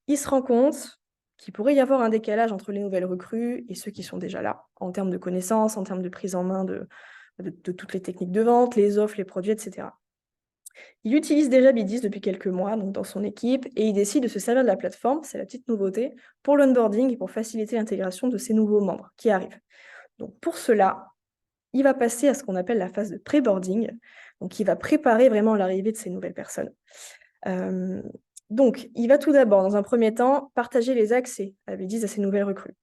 Il se rend compte qu'il pourrait y avoir un décalage entre les nouvelles recrues et ceux qui sont déjà là, en termes de connaissances, en termes de prise en main de toutes les techniques de vente, les offres, les produits, etc. Il utilise déjà Bidis depuis quelques mois donc dans son équipe et il décide de se servir de la plateforme, c'est la petite nouveauté, pour l'onboarding et pour faciliter l'intégration de ces nouveaux membres qui arrivent. Donc pour cela, il va passer à ce qu'on appelle la phase de pré-boarding. Donc il va préparer vraiment l'arrivée de ces nouvelles personnes. Donc il va tout d'abord, dans un premier temps, partager les accès à Bidis à ces nouvelles recrues.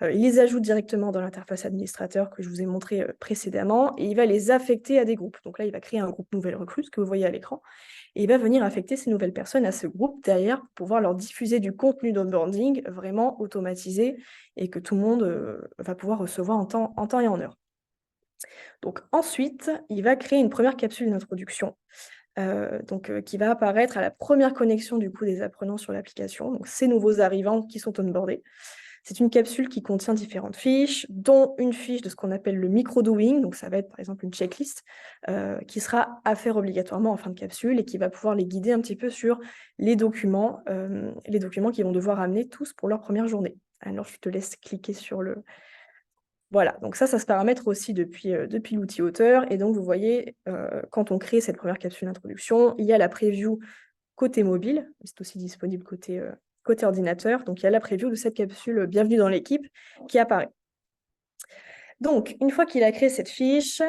Il les ajoute directement dans l'interface administrateur que je vous ai montré précédemment et il va les affecter à des groupes. Donc là, il va créer un groupe nouvelle recrue, ce que vous voyez à l'écran, et il va venir affecter ces nouvelles personnes à ce groupe derrière pour pouvoir leur diffuser du contenu d'onboarding vraiment automatisé et que tout le monde va pouvoir recevoir en temps et en heure. Donc ensuite, il va créer une première capsule d'introduction qui va apparaître à la première connexion du coup des apprenants sur l'application, donc ces nouveaux arrivants qui sont onboardés. C'est une capsule qui contient différentes fiches, dont une fiche de ce qu'on appelle le micro-doing. Donc, ça va être par exemple une checklist qui sera à faire obligatoirement en fin de capsule et qui va pouvoir les guider un petit peu sur les documents qu'ils vont devoir amener tous pour leur première journée. Alors, je te laisse cliquer sur le... Voilà, donc ça se paramètre aussi depuis l'outil Auteur. Et donc, vous voyez, quand on crée cette première capsule d'introduction, il y a la preview côté mobile, c'est aussi disponible côté ordinateur. Donc, il y a la preview de cette capsule Bienvenue dans l'équipe qui apparaît. Donc, une fois qu'il a créé cette fiche,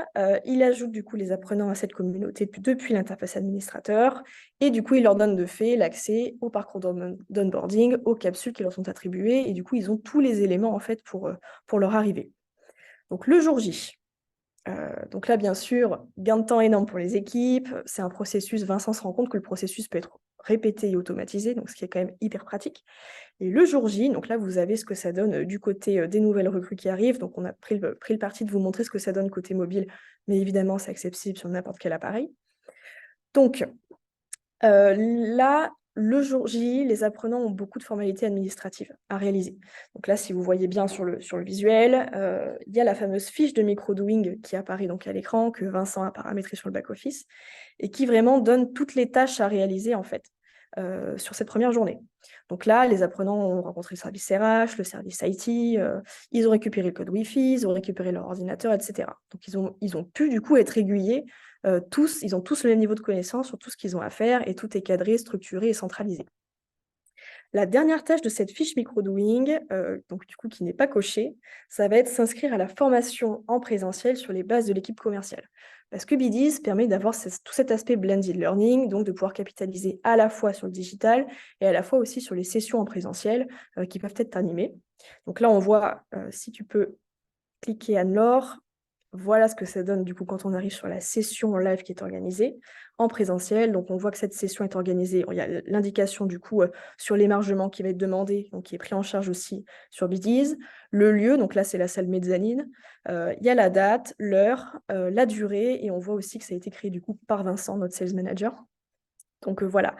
il ajoute du coup les apprenants à cette communauté depuis l'interface administrateur et du coup, il leur donne de fait l'accès au parcours d'onboarding, aux capsules qui leur sont attribuées et du coup, ils ont tous les éléments en fait pour leur arrivée. Donc, le jour J. Donc là, bien sûr, gain de temps énorme pour les équipes. C'est un processus, Vincent se rend compte que le processus peut être répété et automatisé, donc ce qui est quand même hyper pratique. Et le jour J, donc là, vous avez ce que ça donne du côté des nouvelles recrues qui arrivent. Donc, on a pris le parti de vous montrer ce que ça donne côté mobile, mais évidemment, c'est accessible sur n'importe quel appareil. Donc, là, le jour J, les apprenants ont beaucoup de formalités administratives à réaliser. Donc là, si vous voyez bien sur le visuel, il y a la fameuse fiche de micro-doing qui apparaît donc à l'écran, que Vincent a paramétrée sur le back-office, et qui vraiment donne toutes les tâches à réaliser en fait sur cette première journée. Donc là, les apprenants ont rencontré le service RH, le service IT, ils ont récupéré le code Wi-Fi, ils ont récupéré leur ordinateur, etc. Donc ils ont pu du coup être aiguillés ils ont tous le même niveau de connaissance sur tout ce qu'ils ont à faire et tout est cadré, structuré et centralisé. La dernière tâche de cette fiche micro-doing, donc du coup qui n'est pas cochée, ça va être s'inscrire à la formation en présentiel sur les bases de l'équipe commerciale. Parce que Bidis permet d'avoir tout cet aspect blended learning, donc de pouvoir capitaliser à la fois sur le digital et à la fois aussi sur les sessions en présentiel qui peuvent être animées. Donc là, on voit, si tu peux cliquer Anne-Laure, Voilà ce que ça donne du coup quand on arrive sur la session en live qui est organisée en présentiel. Donc on voit que cette session est organisée. Il y a l'indication du coup sur l'émargement qui va être demandé, donc qui est pris en charge aussi sur Bdiz. Le lieu, donc là c'est la salle mezzanine. Il y a la date, l'heure, la durée, et on voit aussi que ça a été créé du coup par Vincent, notre sales manager. Donc voilà.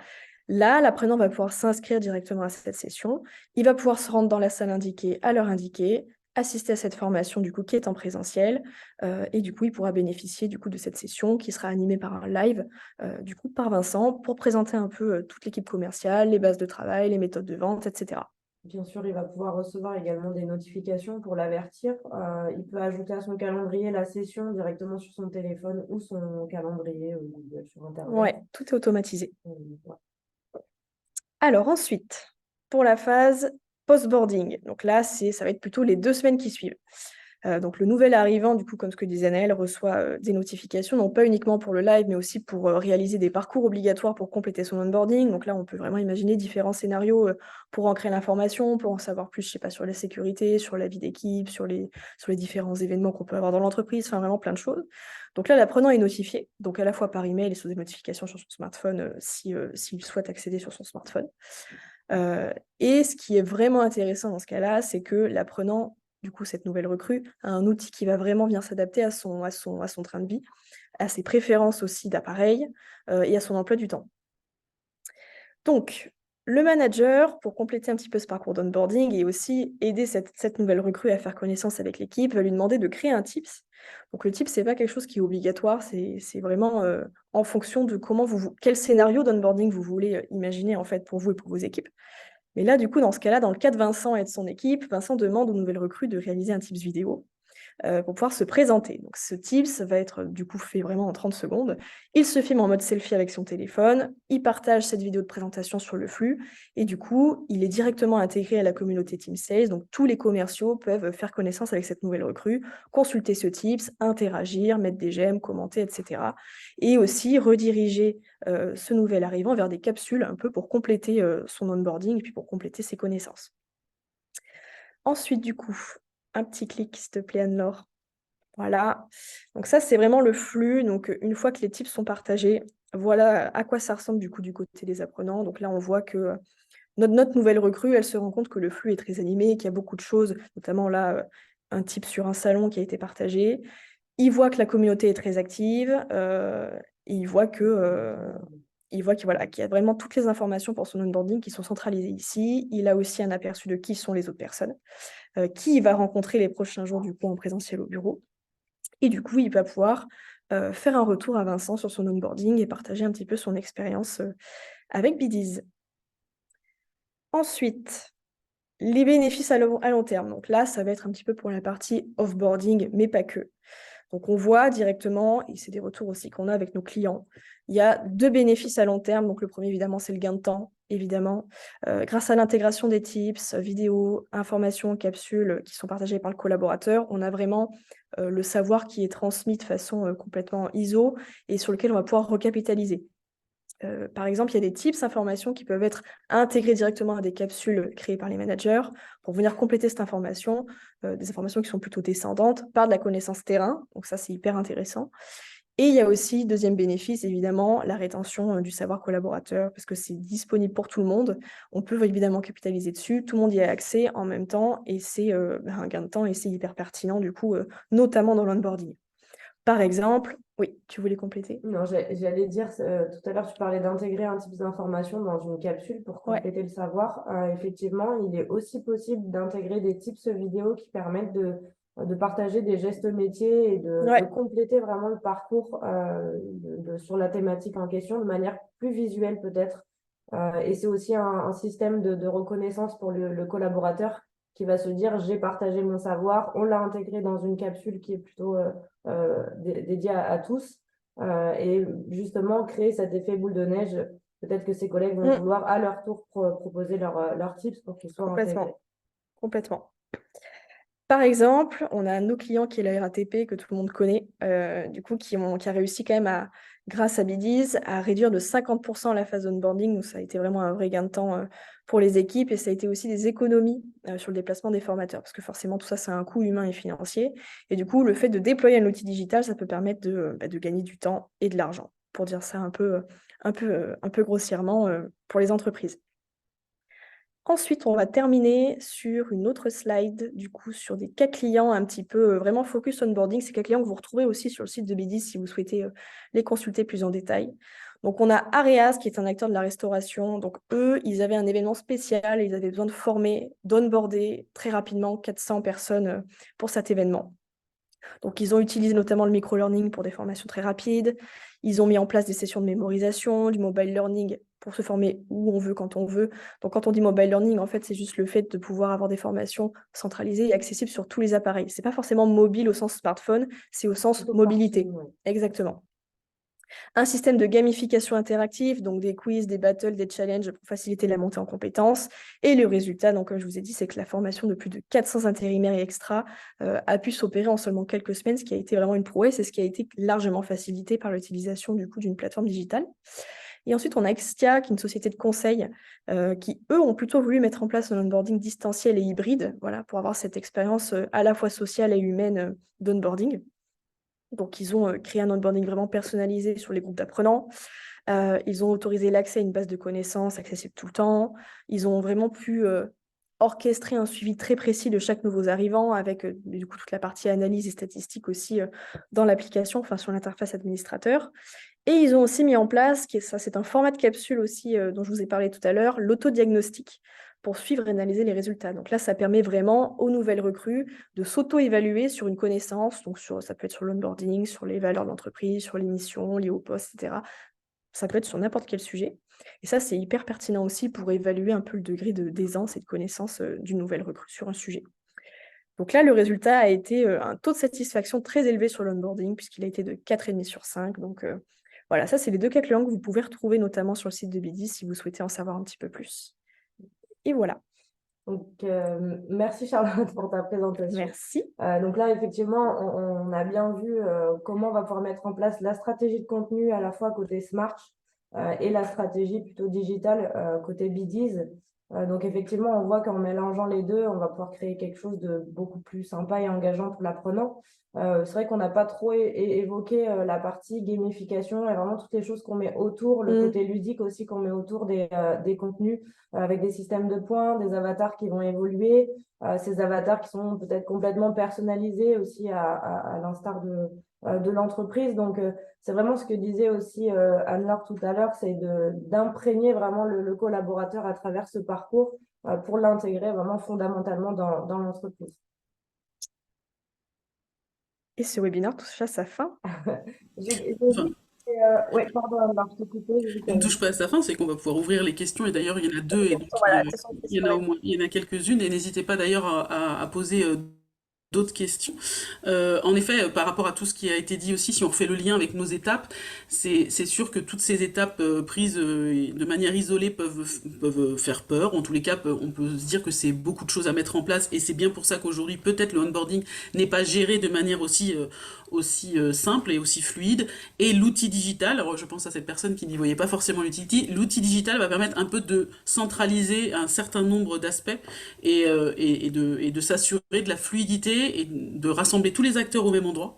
Là, l'apprenant va pouvoir s'inscrire directement à cette session. Il va pouvoir se rendre dans la salle indiquée à l'heure indiquée, assister à cette formation du coup qui est en présentiel, et du coup il pourra bénéficier du coup de cette session qui sera animée par un live du coup par Vincent pour présenter un peu toute l'équipe commerciale, les bases de travail, les méthodes de vente, etc. Bien sûr, il va pouvoir recevoir également des notifications pour l'avertir. Il peut ajouter à son calendrier la session directement sur son téléphone ou son calendrier Google sur Internet. Ouais, tout est automatisé. Ouais. Alors ensuite, pour la phase post-boarding, donc là ça va être plutôt les 2 semaines qui suivent. Donc le nouvel arrivant, du coup, comme ce que disait Anaëlle, reçoit des notifications, non pas uniquement pour le live, mais aussi pour réaliser des parcours obligatoires pour compléter son onboarding. Donc là, on peut vraiment imaginer différents scénarios pour ancrer l'information, pour en savoir plus, je sais pas, sur la sécurité, sur la vie d'équipe, sur les différents événements qu'on peut avoir dans l'entreprise, enfin vraiment plein de choses. Donc là, l'apprenant est notifié, donc à la fois par email et sous des notifications sur son smartphone, s'il souhaite accéder sur son smartphone. Et ce qui est vraiment intéressant dans ce cas-là, c'est que l'apprenant, du coup, cette nouvelle recrue, a un outil qui va vraiment bien s'adapter à son train de vie, à ses préférences aussi d'appareil, et à son emploi du temps. Donc, le manager, pour compléter un petit peu ce parcours d'onboarding et aussi aider cette nouvelle recrue à faire connaissance avec l'équipe, va lui demander de créer un tips. Donc le tips, c'est pas quelque chose qui est obligatoire, c'est vraiment en fonction de quel scénario d'onboarding vous voulez imaginer en fait pour vous et pour vos équipes. Mais là, du coup, dans ce cas-là, dans le cas de Vincent et de son équipe, Vincent demande aux nouvelles recrues de réaliser un tips vidéo pour pouvoir se présenter. Donc ce tips va être du coup fait vraiment en 30 secondes. Il se filme en mode selfie avec son téléphone, il partage cette vidéo de présentation sur le flux et du coup, il est directement intégré à la communauté Team Sales. Donc tous les commerciaux peuvent faire connaissance avec cette nouvelle recrue, consulter ce tips, interagir, mettre des j'aime, commenter, etc. Et aussi rediriger ce nouvel arrivant vers des capsules un peu pour compléter son onboarding et puis pour compléter ses connaissances. Ensuite, du coup, un petit clic, s'il te plaît, Anne-Laure. Voilà, donc ça, c'est vraiment le flux. Donc, une fois que les tips sont partagés, voilà à quoi ça ressemble du coup du côté des apprenants. Donc là, on voit que notre nouvelle recrue, elle se rend compte que le flux est très animé, qu'il y a beaucoup de choses, notamment là, un tip sur un salon qui a été partagé. Il voit que la communauté est très active, et voilà, qu'il y a vraiment toutes les informations pour son onboarding qui sont centralisées ici. Il a aussi un aperçu de qui sont les autres personnes, qui il va rencontrer les prochains jours du coup en présentiel au bureau. Et du coup, il va pouvoir faire un retour à Vincent sur son onboarding et partager un petit peu son expérience avec Bdiz. Ensuite, les bénéfices à long terme. Donc là, ça va être un petit peu pour la partie offboarding, mais pas que. Donc on voit directement, et c'est des retours aussi qu'on a avec nos clients, il y a 2 bénéfices à long terme. Donc le premier, évidemment, c'est le gain de temps, évidemment. Grâce à l'intégration des tips, vidéos, informations, capsules qui sont partagées par le collaborateur, on a vraiment le savoir qui est transmis de façon complètement ISO et sur lequel on va pouvoir recapitaliser. Par exemple, il y a des tips, informations qui peuvent être intégrées directement à des capsules créées par les managers pour venir compléter cette information, des informations qui sont plutôt descendantes par de la connaissance terrain. Donc ça, c'est hyper intéressant. Et il y a aussi, deuxième bénéfice, évidemment, la rétention du savoir collaborateur, parce que c'est disponible pour tout le monde. On peut évidemment capitaliser dessus, tout le monde y a accès en même temps, et c'est un gain de temps et c'est hyper pertinent, du coup, notamment dans l'onboarding. Par exemple, oui, tu voulais compléter? Non, j'allais dire, tout à l'heure, tu parlais d'intégrer un type d'information dans une capsule pour Ouais. compléter le savoir. Effectivement, il est aussi possible d'intégrer des tips vidéo qui permettent de partager des gestes métiers et de Ouais. compléter vraiment le parcours sur la thématique en question de manière plus visuelle peut-être. Et c'est aussi un système de reconnaissance pour le collaborateur qui va se dire, j'ai partagé mon savoir, on l'a intégré dans une capsule qui est plutôt dédiée à tous. Et justement, créer cet effet boule de neige, peut-être que ses collègues vont vouloir à leur tour proposer leurs tips pour qu'ils soient intégrés. Complètement. Par exemple, on a nos clients qui est la RATP, que tout le monde connaît, du coup, qui a réussi quand même à, grâce à Bdiz, à réduire de 50% la phase d'onboarding. Donc, ça a été vraiment un vrai gain de temps pour les équipes et ça a été aussi des économies sur le déplacement des formateurs parce que forcément, tout ça, c'est un coût humain et financier. Et du coup, le fait de déployer un outil digital, ça peut permettre de gagner du temps et de l'argent, pour dire ça un peu grossièrement pour les entreprises. Ensuite, on va terminer sur une autre slide, du coup, sur des cas clients un petit peu vraiment focus onboarding. C'est cas clients que vous retrouvez aussi sur le site de Bdiz si vous souhaitez les consulter plus en détail. Donc, on a Areas qui est un acteur de la restauration. Donc, eux, ils avaient un événement spécial. Ils avaient besoin de former, d'onboarder très rapidement 400 personnes pour cet événement. Donc, ils ont utilisé notamment le micro-learning pour des formations très rapides. Ils ont mis en place des sessions de mémorisation, du mobile learning pour se former où on veut, quand on veut. Donc, quand on dit mobile learning, en fait, c'est juste le fait de pouvoir avoir des formations centralisées et accessibles sur tous les appareils. Ce n'est pas forcément mobile au sens smartphone, c'est au sens mobilité. Exactement. Un système de gamification interactive, donc des quiz, des battles, des challenges pour faciliter la montée en compétences. Et le résultat, donc, comme je vous ai dit, c'est que la formation de plus de 400 intérimaires et extras a pu s'opérer en seulement quelques semaines, ce qui a été vraiment une prouesse et ce qui a été largement facilité par l'utilisation du coup d'une plateforme digitale. Et ensuite, on a Extia, qui est une société de conseil, qui, eux, ont plutôt voulu mettre en place un onboarding distanciel et hybride, voilà, pour avoir cette expérience à la fois sociale et humaine d'onboarding. Donc, ils ont créé un onboarding vraiment personnalisé sur les groupes d'apprenants. Ils ont autorisé l'accès à une base de connaissances accessible tout le temps. Ils ont vraiment pu orchestrer un suivi très précis de chaque nouveau arrivant avec du coup toute la partie analyse et statistique aussi dans l'application, enfin sur l'interface administrateur. Et ils ont aussi mis en place, ça c'est un format de capsule aussi dont je vous ai parlé tout à l'heure, l'autodiagnostic pour suivre et analyser les résultats. Donc là, ça permet vraiment aux nouvelles recrues de s'auto-évaluer sur une connaissance, donc ça peut être sur l'onboarding, sur les valeurs de l'entreprise, sur les missions liées au poste, etc. Ça peut être sur n'importe quel sujet. Et ça, c'est hyper pertinent aussi pour évaluer un peu le degré d'aisance et de connaissance d'une nouvelle recrue sur un sujet. Donc là, le résultat a été un taux de satisfaction très élevé sur l'onboarding, puisqu'il a été de 4,5 sur 5. Donc voilà, ça, c'est les deux cas clients que vous pouvez retrouver notamment sur le site de Bdiz si vous souhaitez en savoir un petit peu plus. Et voilà. Donc, merci Charlotte pour ta présentation. Merci. Donc là, effectivement, on a bien vu comment on va pouvoir mettre en place la stratégie de contenu à la fois côté Smart et la stratégie plutôt digitale côté Bdiz. Donc effectivement, on voit qu'en mélangeant les deux, on va pouvoir créer quelque chose de beaucoup plus sympa et engageant pour l'apprenant. C'est vrai qu'on n'a pas trop évoqué la partie gamification et vraiment toutes les choses qu'on met autour, le côté ludique aussi qu'on met autour des contenus avec des systèmes de points, des avatars qui vont évoluer, ces avatars qui sont peut-être complètement personnalisés aussi à l'instar de l'entreprise. Donc, c'est vraiment ce que disait aussi Anne-Laure tout à l'heure, c'est d'imprégner vraiment le collaborateur à travers ce parcours pour l'intégrer vraiment fondamentalement dans l'entreprise. Et ce webinaire touche à sa fin. Enfin, Oui, pardon, Anne-Laure, je t'ai coupé. on ne touche pas à sa fin, c'est qu'on va pouvoir ouvrir les questions. Et d'ailleurs, il y en a deux, et donc Voilà, ce sont les il y en questions. a au moins, il y en a quelques-unes. Et n'hésitez pas d'ailleurs à poser d'autres questions. En effet, par rapport à tout ce qui a été dit aussi, si on refait le lien avec nos étapes, c'est sûr que toutes ces étapes prises de manière isolée peuvent faire peur. En tous les cas, on peut se dire que c'est beaucoup de choses à mettre en place et c'est bien pour ça qu'aujourd'hui, peut-être le onboarding n'est pas géré de manière aussi simple et aussi fluide. Et l'outil digital, alors je pense à cette personne qui n'y voyait pas forcément l'utilité, l'outil digital va permettre un peu de centraliser un certain nombre d'aspects et de s'assurer de la fluidité et de rassembler tous les acteurs au même endroit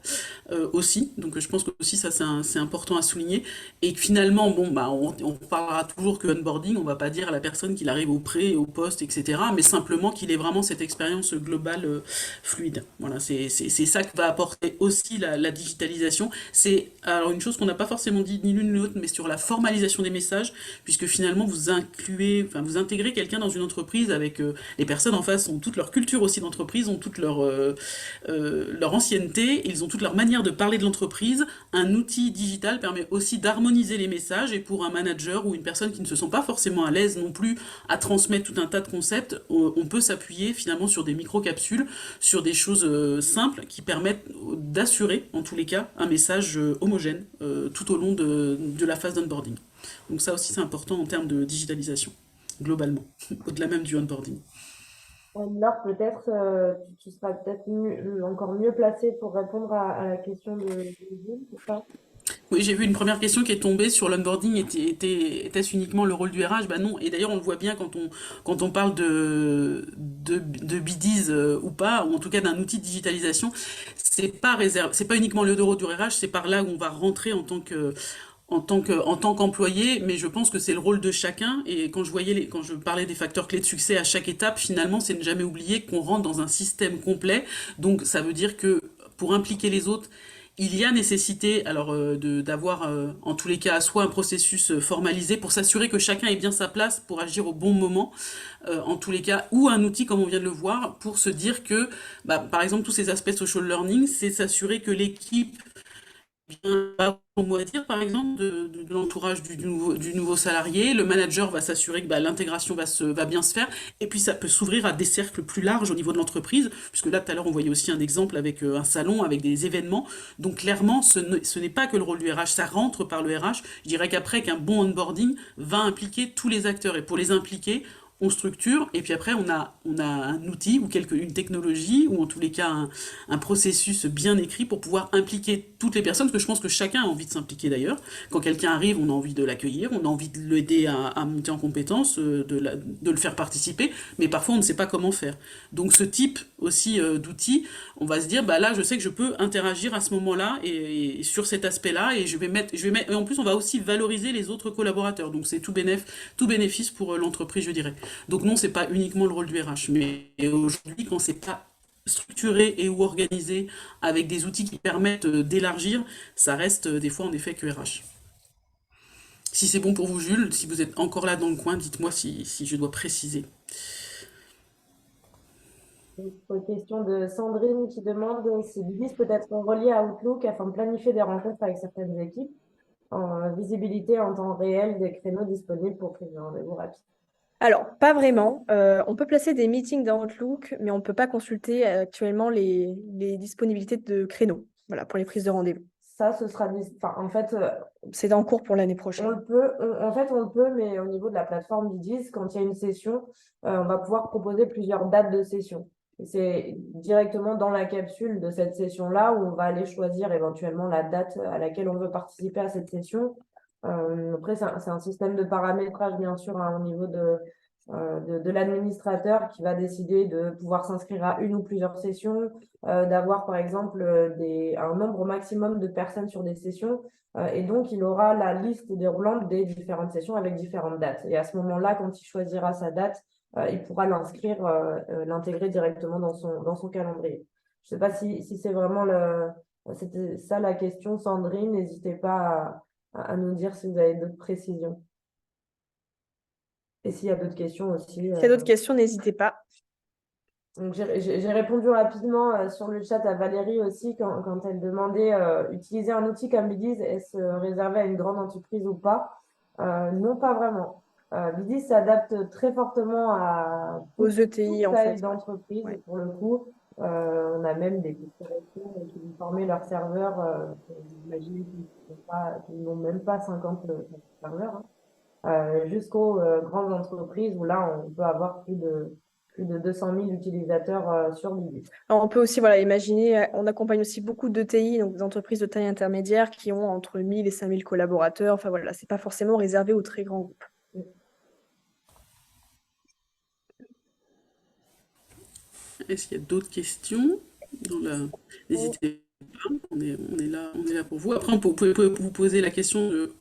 aussi. Donc je pense que aussi ça c'est important à souligner. Et que finalement, bon, bah, on parlera toujours que onboarding, on va pas dire à la personne qu'il arrive au pré, au poste, etc. Mais simplement qu'il ait vraiment cette expérience globale fluide. Voilà, c'est ça que va apporter aussi la digitalisation. C'est alors une chose qu'on n'a pas forcément dit ni l'une ni l'autre, mais sur la formalisation des messages, puisque finalement vous incluez, enfin vous intégrez quelqu'un dans une entreprise avec les personnes en face ont toute leur culture aussi d'entreprise, ont toute leur ancienneté, ils ont toute leur manière de parler de l'entreprise. Un outil digital permet aussi d'harmoniser les messages et pour un manager ou une personne qui ne se sent pas forcément à l'aise non plus à transmettre tout un tas de concepts, on peut s'appuyer finalement sur des micro-capsules, sur des choses simples qui permettent d'assurer en tous les cas un message homogène tout au long de la phase d'onboarding. Donc ça aussi c'est important en termes de digitalisation, globalement, au-delà même du onboarding. Laure, peut-être, tu seras peut-être encore mieux placée pour répondre à la question de Gilles, c'est ça? Oui, j'ai vu une première question qui est tombée sur l'onboarding. Était-ce uniquement le rôle du RH? Bah non. Et d'ailleurs, on le voit bien quand on parle de BDs ou pas, ou en tout cas d'un outil de digitalisation. C'est pas uniquement le rôle du RH, c'est par là où on va rentrer en tant qu'employé, mais je pense que c'est le rôle de chacun. Et quand je parlais des facteurs clés de succès à chaque étape, finalement, c'est ne jamais oublier qu'on rentre dans un système complet. Donc, ça veut dire que pour impliquer les autres, il y a nécessité alors d'avoir en tous les cas soit un processus formalisé pour s'assurer que chacun ait bien sa place pour agir au bon moment en tous les cas, ou un outil comme on vient de le voir pour se dire que bah, par exemple tous ces aspects social learning, c'est s'assurer que l'équipe bien pas son mot à dire, par exemple, de l'entourage du nouveau salarié. Le manager va s'assurer que bah, l'intégration va bien se faire. Et puis, ça peut s'ouvrir à des cercles plus larges au niveau de l'entreprise, puisque là, tout à l'heure, on voyait aussi un exemple avec un salon, avec des événements. Donc, clairement, ce n'est pas que le rôle du RH, ça rentre par le RH. Je dirais qu'après, qu'un bon onboarding va impliquer tous les acteurs. Et pour les impliquer, on structure, et puis après on a un outil ou une technologie, ou en tous les cas un processus bien écrit pour pouvoir impliquer toutes les personnes, parce que je pense que chacun a envie de s'impliquer d'ailleurs. Quand quelqu'un arrive, on a envie de l'accueillir, on a envie de l'aider à monter en compétences, de le faire participer, mais parfois on ne sait pas comment faire. Donc ce type aussi d'outil, on va se dire, bah là je sais que je peux interagir à ce moment-là et sur cet aspect-là, et et en plus on va aussi valoriser les autres collaborateurs, donc c'est tout bénéfice pour l'entreprise, je dirais. Donc non, c'est pas uniquement le rôle du RH, mais aujourd'hui, quand c'est pas structuré et ou organisé avec des outils qui permettent d'élargir, ça reste des fois en effet que RH. Si c'est bon pour vous, Jules, si vous êtes encore là dans le coin, dites-moi si je dois préciser. Une question de Sandrine qui demande si Bidis peut être relié à Outlook afin de planifier des rencontres avec certaines équipes en visibilité en temps réel des créneaux disponibles pour prise de rendez-vous rapide. Alors, pas vraiment. On peut placer des meetings dans Outlook, mais on ne peut pas consulter actuellement les disponibilités de créneaux, voilà, pour les prises de rendez-vous. Ça, ce sera enfin, en fait, C'est en cours pour l'année on prochaine. le peut, en fait, on le peut, mais au niveau de la plateforme Bidis, quand il y a une session, on va pouvoir proposer plusieurs dates de session. Et c'est directement dans la capsule de cette session-là où on va aller choisir éventuellement la date à laquelle on veut participer à cette session. Après, c'est un système de paramétrage, bien sûr, hein, au niveau de l'administrateur qui va décider de pouvoir s'inscrire à une ou plusieurs sessions, d'avoir, par exemple, un nombre maximum de personnes sur des sessions. Et donc, il aura la liste déroulante des différentes sessions avec différentes dates. Et à ce moment-là, quand il choisira sa date, il pourra l'intégrer directement dans son calendrier. Je ne sais pas si c'est vraiment c'était ça la question, Sandrine. N'hésitez pas à nous dire si vous avez d'autres précisions. Et s'il y a d'autres questions aussi. S'il y a d'autres questions, n'hésitez pas. Donc j'ai répondu rapidement sur le chat à Valérie aussi quand elle demandait utiliser un outil comme Bidis, est-ce réservé à une grande entreprise ou pas? Non, pas vraiment. Bidis s'adapte très fortement à Aux toute ETI, en taille fait. d'entreprise Ouais. pour le coup. On a même des corporations qui vont former leurs serveurs. J'imagine qu'ils n'ont même pas 50 serveurs, hein, jusqu'aux grandes entreprises où là, on peut avoir plus de 200 000 utilisateurs sur Bidis. Alors, on peut aussi voilà, imaginer, on accompagne aussi beaucoup d'ETI, donc des entreprises de taille intermédiaire qui ont entre 1000 et 5000 collaborateurs. Enfin voilà, c'est pas forcément réservé aux très grands groupes. Est-ce qu'il y a d'autres questions N'hésitez pas, on est là pour vous. Après, vous pouvez vous poser la question de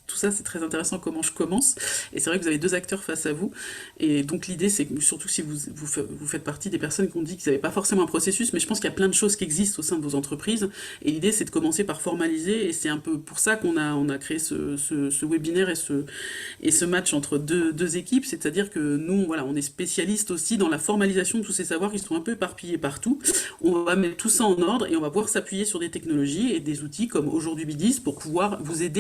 tout ça, c'est très intéressant comment je commence. Et c'est vrai que vous avez deux acteurs face à vous. Et donc l'idée, c'est que surtout si vous faites partie des personnes qui ont dit qu'ils n'avaient pas forcément un processus, mais je pense qu'il y a plein de choses qui existent au sein de vos entreprises. Et l'idée, c'est de commencer par formaliser. Et c'est un peu pour ça on a créé ce webinaire et ce match entre deux équipes. C'est-à-dire que nous, voilà, on est spécialistes aussi dans la formalisation de tous ces savoirs qui sont un peu éparpillés partout. On va mettre tout ça en ordre et on va pouvoir s'appuyer sur des technologies et des outils comme aujourd'hui Bidis pour pouvoir vous aider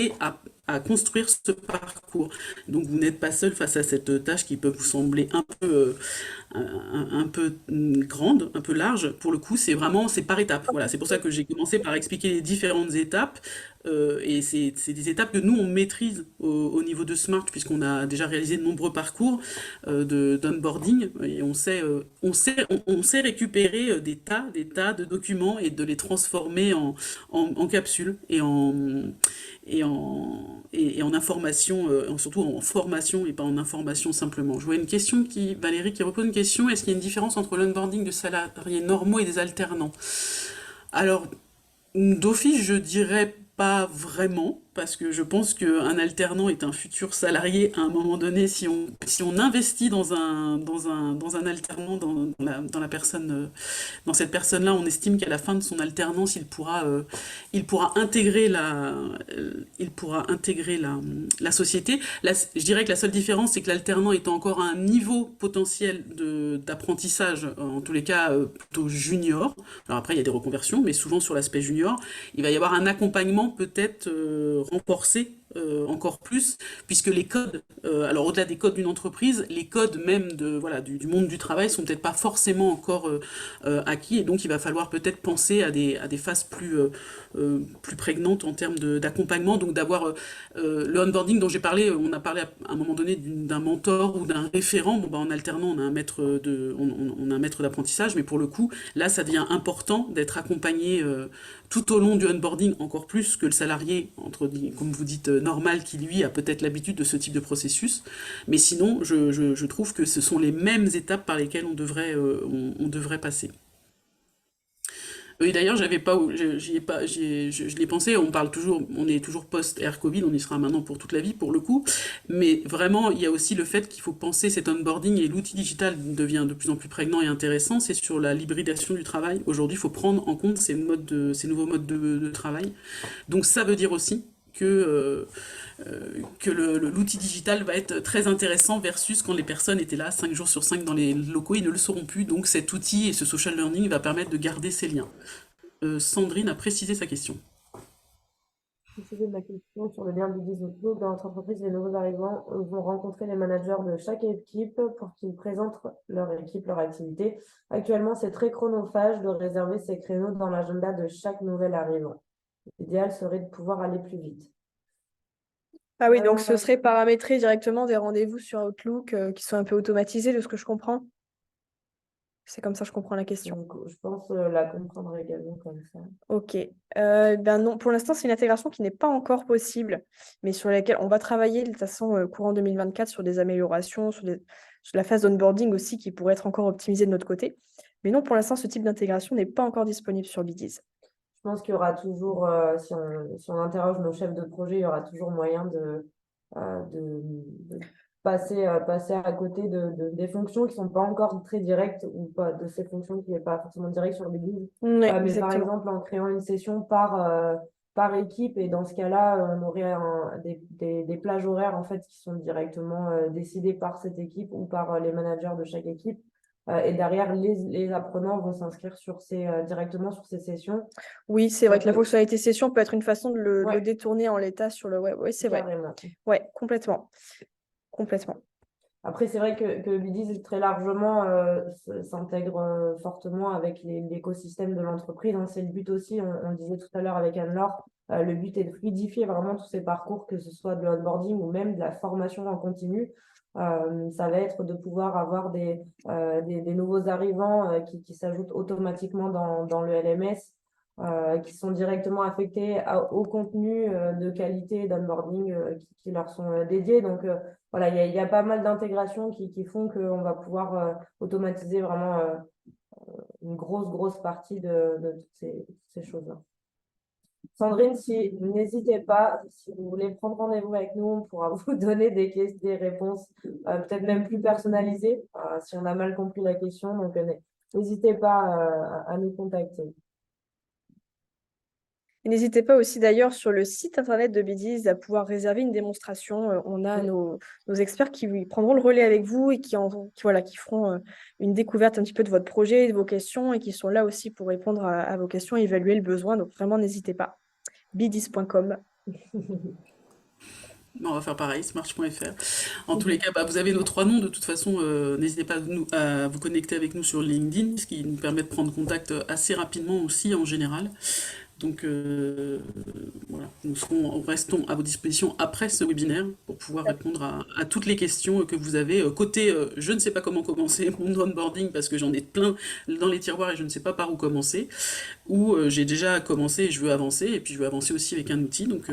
à construire ce parcours. Donc vous n'êtes pas seul face à cette tâche qui peut vous sembler un peu grande, un peu large. Pour le coup, c'est par étapes. Voilà, c'est pour ça que j'ai commencé par expliquer les différentes étapes. Et c'est des étapes que nous, on maîtrise au niveau de Smart, puisqu'on a déjà réalisé de nombreux parcours d'onboarding. Et on sait récupérer des tas de documents et de les transformer en capsules et en information, surtout en formation et pas en information simplement. Je vois une question Valérie qui repose une question, est-ce qu'il y a une différence entre l'onboarding de salariés normaux et des alternants? Alors, d'office, je dirais pas vraiment, parce que je pense qu'un alternant est un futur salarié à un moment donné si on investit dans un alternant, dans la personne, dans cette personne-là, on estime qu'à la fin de son alternance, il pourra intégrer la société. Là, je dirais que la seule différence, c'est que l'alternant est encore à un niveau potentiel d'apprentissage, en tous les cas plutôt junior. Alors après, il y a des reconversions, mais souvent sur l'aspect junior, il va y avoir un accompagnement peut-être renforcé encore plus, puisque les codes, alors au-delà des codes d'une entreprise, les codes même du monde du travail sont peut-être pas forcément encore acquis, et donc il va falloir peut-être penser à des phases plus prégnantes en termes d'accompagnement, donc d'avoir le onboarding dont j'ai parlé, on a parlé à un moment donné d'un mentor ou d'un référent. Bon, bah, en alternant, on a un maître d'apprentissage, mais pour le coup, là, ça devient important d'être accompagné tout au long du onboarding, encore plus que le salarié, comme vous dites, normal, qui lui a peut-être l'habitude de ce type de processus. Mais sinon, je trouve que ce sont les mêmes étapes par lesquelles on devrait passer. Oui, d'ailleurs, j'avais pas, j'y ai pas, je l'ai pensé. On est toujours post-Air Covid, on y sera maintenant pour toute la vie, pour le coup. Mais vraiment, il y a aussi le fait qu'il faut penser cet onboarding et l'outil digital devient de plus en plus prégnant et intéressant. C'est sur la l'hybridation du travail. Aujourd'hui, il faut prendre en compte ces nouveaux modes de travail. Donc, ça veut dire aussi que l'outil digital va être très intéressant versus quand les personnes étaient là 5 jours sur 5 dans les locaux, ils ne le seront plus. Donc cet outil et ce social learning va permettre de garder ces liens. Sandrine a précisé sa question. Préciser ma question sur le lien du Outlook. Dans notre entreprise, les nouveaux arrivants vont rencontrer les managers de chaque équipe pour qu'ils présentent leur équipe, leur activité. Actuellement, c'est très chronophage de réserver ces créneaux dans l'agenda de chaque nouvel arrivant. L'idéal serait de pouvoir aller plus vite. Ah oui, donc ce serait paramétrer directement des rendez-vous sur Outlook qui sont un peu automatisés de ce que je comprends. C'est comme ça que je comprends la question. Donc, je pense la comprendre également comme ça. Ok. Ben non, pour l'instant, c'est une intégration qui n'est pas encore possible, mais sur laquelle on va travailler de toute façon courant 2024 sur des améliorations, sur la phase d'onboarding aussi qui pourrait être encore optimisée de notre côté. Mais non, pour l'instant, ce type d'intégration n'est pas encore disponible sur Bidiz. Je pense qu'il y aura toujours, si on interroge nos chefs de projet, il y aura toujours moyen de passer à côté des fonctions qui sont pas encore très directes ou pas de ces fonctions qui n'est pas forcément direct sur Bidiz. Oui, Mais par exactement. exemple, en créant une session par équipe, et dans ce cas-là, on aurait des plages horaires en fait, qui sont directement décidées par cette équipe ou par les managers de chaque équipe. Et derrière, les apprenants vont s'inscrire directement sur ces sessions. Oui, c'est vrai que la fonctionnalité session peut être une façon de le Ouais. détourner en l'état sur le web. Oui, c'est vrai. Carrément. Oui, complètement. Complètement. Après, c'est vrai que Bidiz très largement s'intègre fortement avec l'écosystème de l'entreprise, hein. C'est le but aussi, on le disait tout à l'heure avec Anne-Laure, le but est de fluidifier vraiment tous ces parcours, que ce soit de l'onboarding ou même de la formation en continu. Ça va être de pouvoir avoir des nouveaux arrivants qui s'ajoutent automatiquement dans le LMS, qui sont directement affectés au contenu de qualité d'onboarding qui leur sont dédiés. Donc, voilà, il y a pas mal d'intégrations qui font qu'on va pouvoir automatiser vraiment une grosse partie de toutes ces choses-là. Sandrine, n'hésitez pas, si vous voulez prendre rendez-vous avec nous, on pourra vous donner des réponses peut-être même plus personnalisées si on a mal compris la question. Donc, n'hésitez pas à nous contacter. Et n'hésitez pas aussi d'ailleurs sur le site internet de Bidiz à pouvoir réserver une démonstration. On a nos experts qui prendront le relais avec vous et qui feront une découverte un petit peu de votre projet, de vos questions et qui sont là aussi pour répondre à vos questions et évaluer le besoin. Donc vraiment, n'hésitez pas. Bidiz.com. On va faire pareil, smarch.fr. En tous les cas, bah, vous avez nos trois noms. De toute façon, n'hésitez pas à vous connecter avec nous sur LinkedIn, ce qui nous permet de prendre contact assez rapidement aussi en général. Donc voilà, restons à vos dispositions après ce webinaire pour pouvoir répondre à toutes les questions que vous avez. Côté, je ne sais pas comment commencer mon onboarding parce que j'en ai plein dans les tiroirs et je ne sais pas par où commencer. Ou j'ai déjà commencé et je veux avancer et puis je veux avancer aussi avec un outil. Donc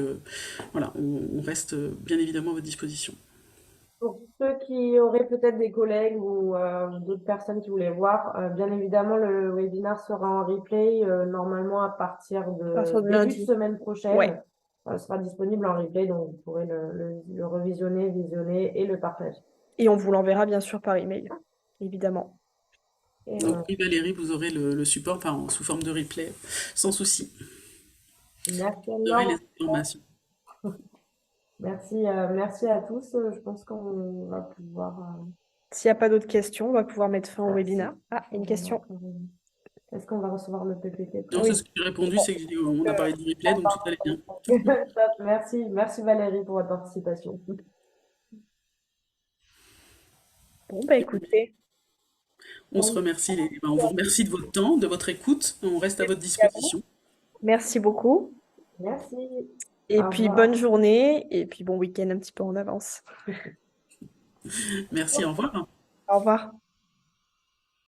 voilà, on reste bien évidemment à votre disposition. Pour ceux qui auraient peut-être des collègues ou d'autres personnes qui voulaient voir, bien évidemment, le webinaire sera en replay normalement à partir À partir de de début de lundi. semaine Ouais. prochaine. Sera disponible en replay, donc vous pourrez le revisionner, visionner et le partager. Et on vous l'enverra bien sûr par email, évidemment. Et, Donc oui, Valérie, vous aurez le support sous forme de replay, sans souci. merci Vous aurez les énormément. informations. Merci à tous. Je pense qu'on va pouvoir. S'il n'y a pas d'autres questions, on va pouvoir mettre fin au Si. webinaire. Ah, une question. Est-ce qu'on va recevoir le PPT Non, pour c'est Oui. ce que j'ai répondu, c'est qu'on a parlé du replay, donc tout allait bien. Top. Merci Valérie pour votre participation. Bon, bah écoutez, On se remercie, on vous remercie de votre temps, de votre écoute. On reste à votre disposition. merci beaucoup. Merci. Et Au puis bonne revoir. journée et puis bon week-end un petit peu en avance. Merci, au revoir. Au revoir.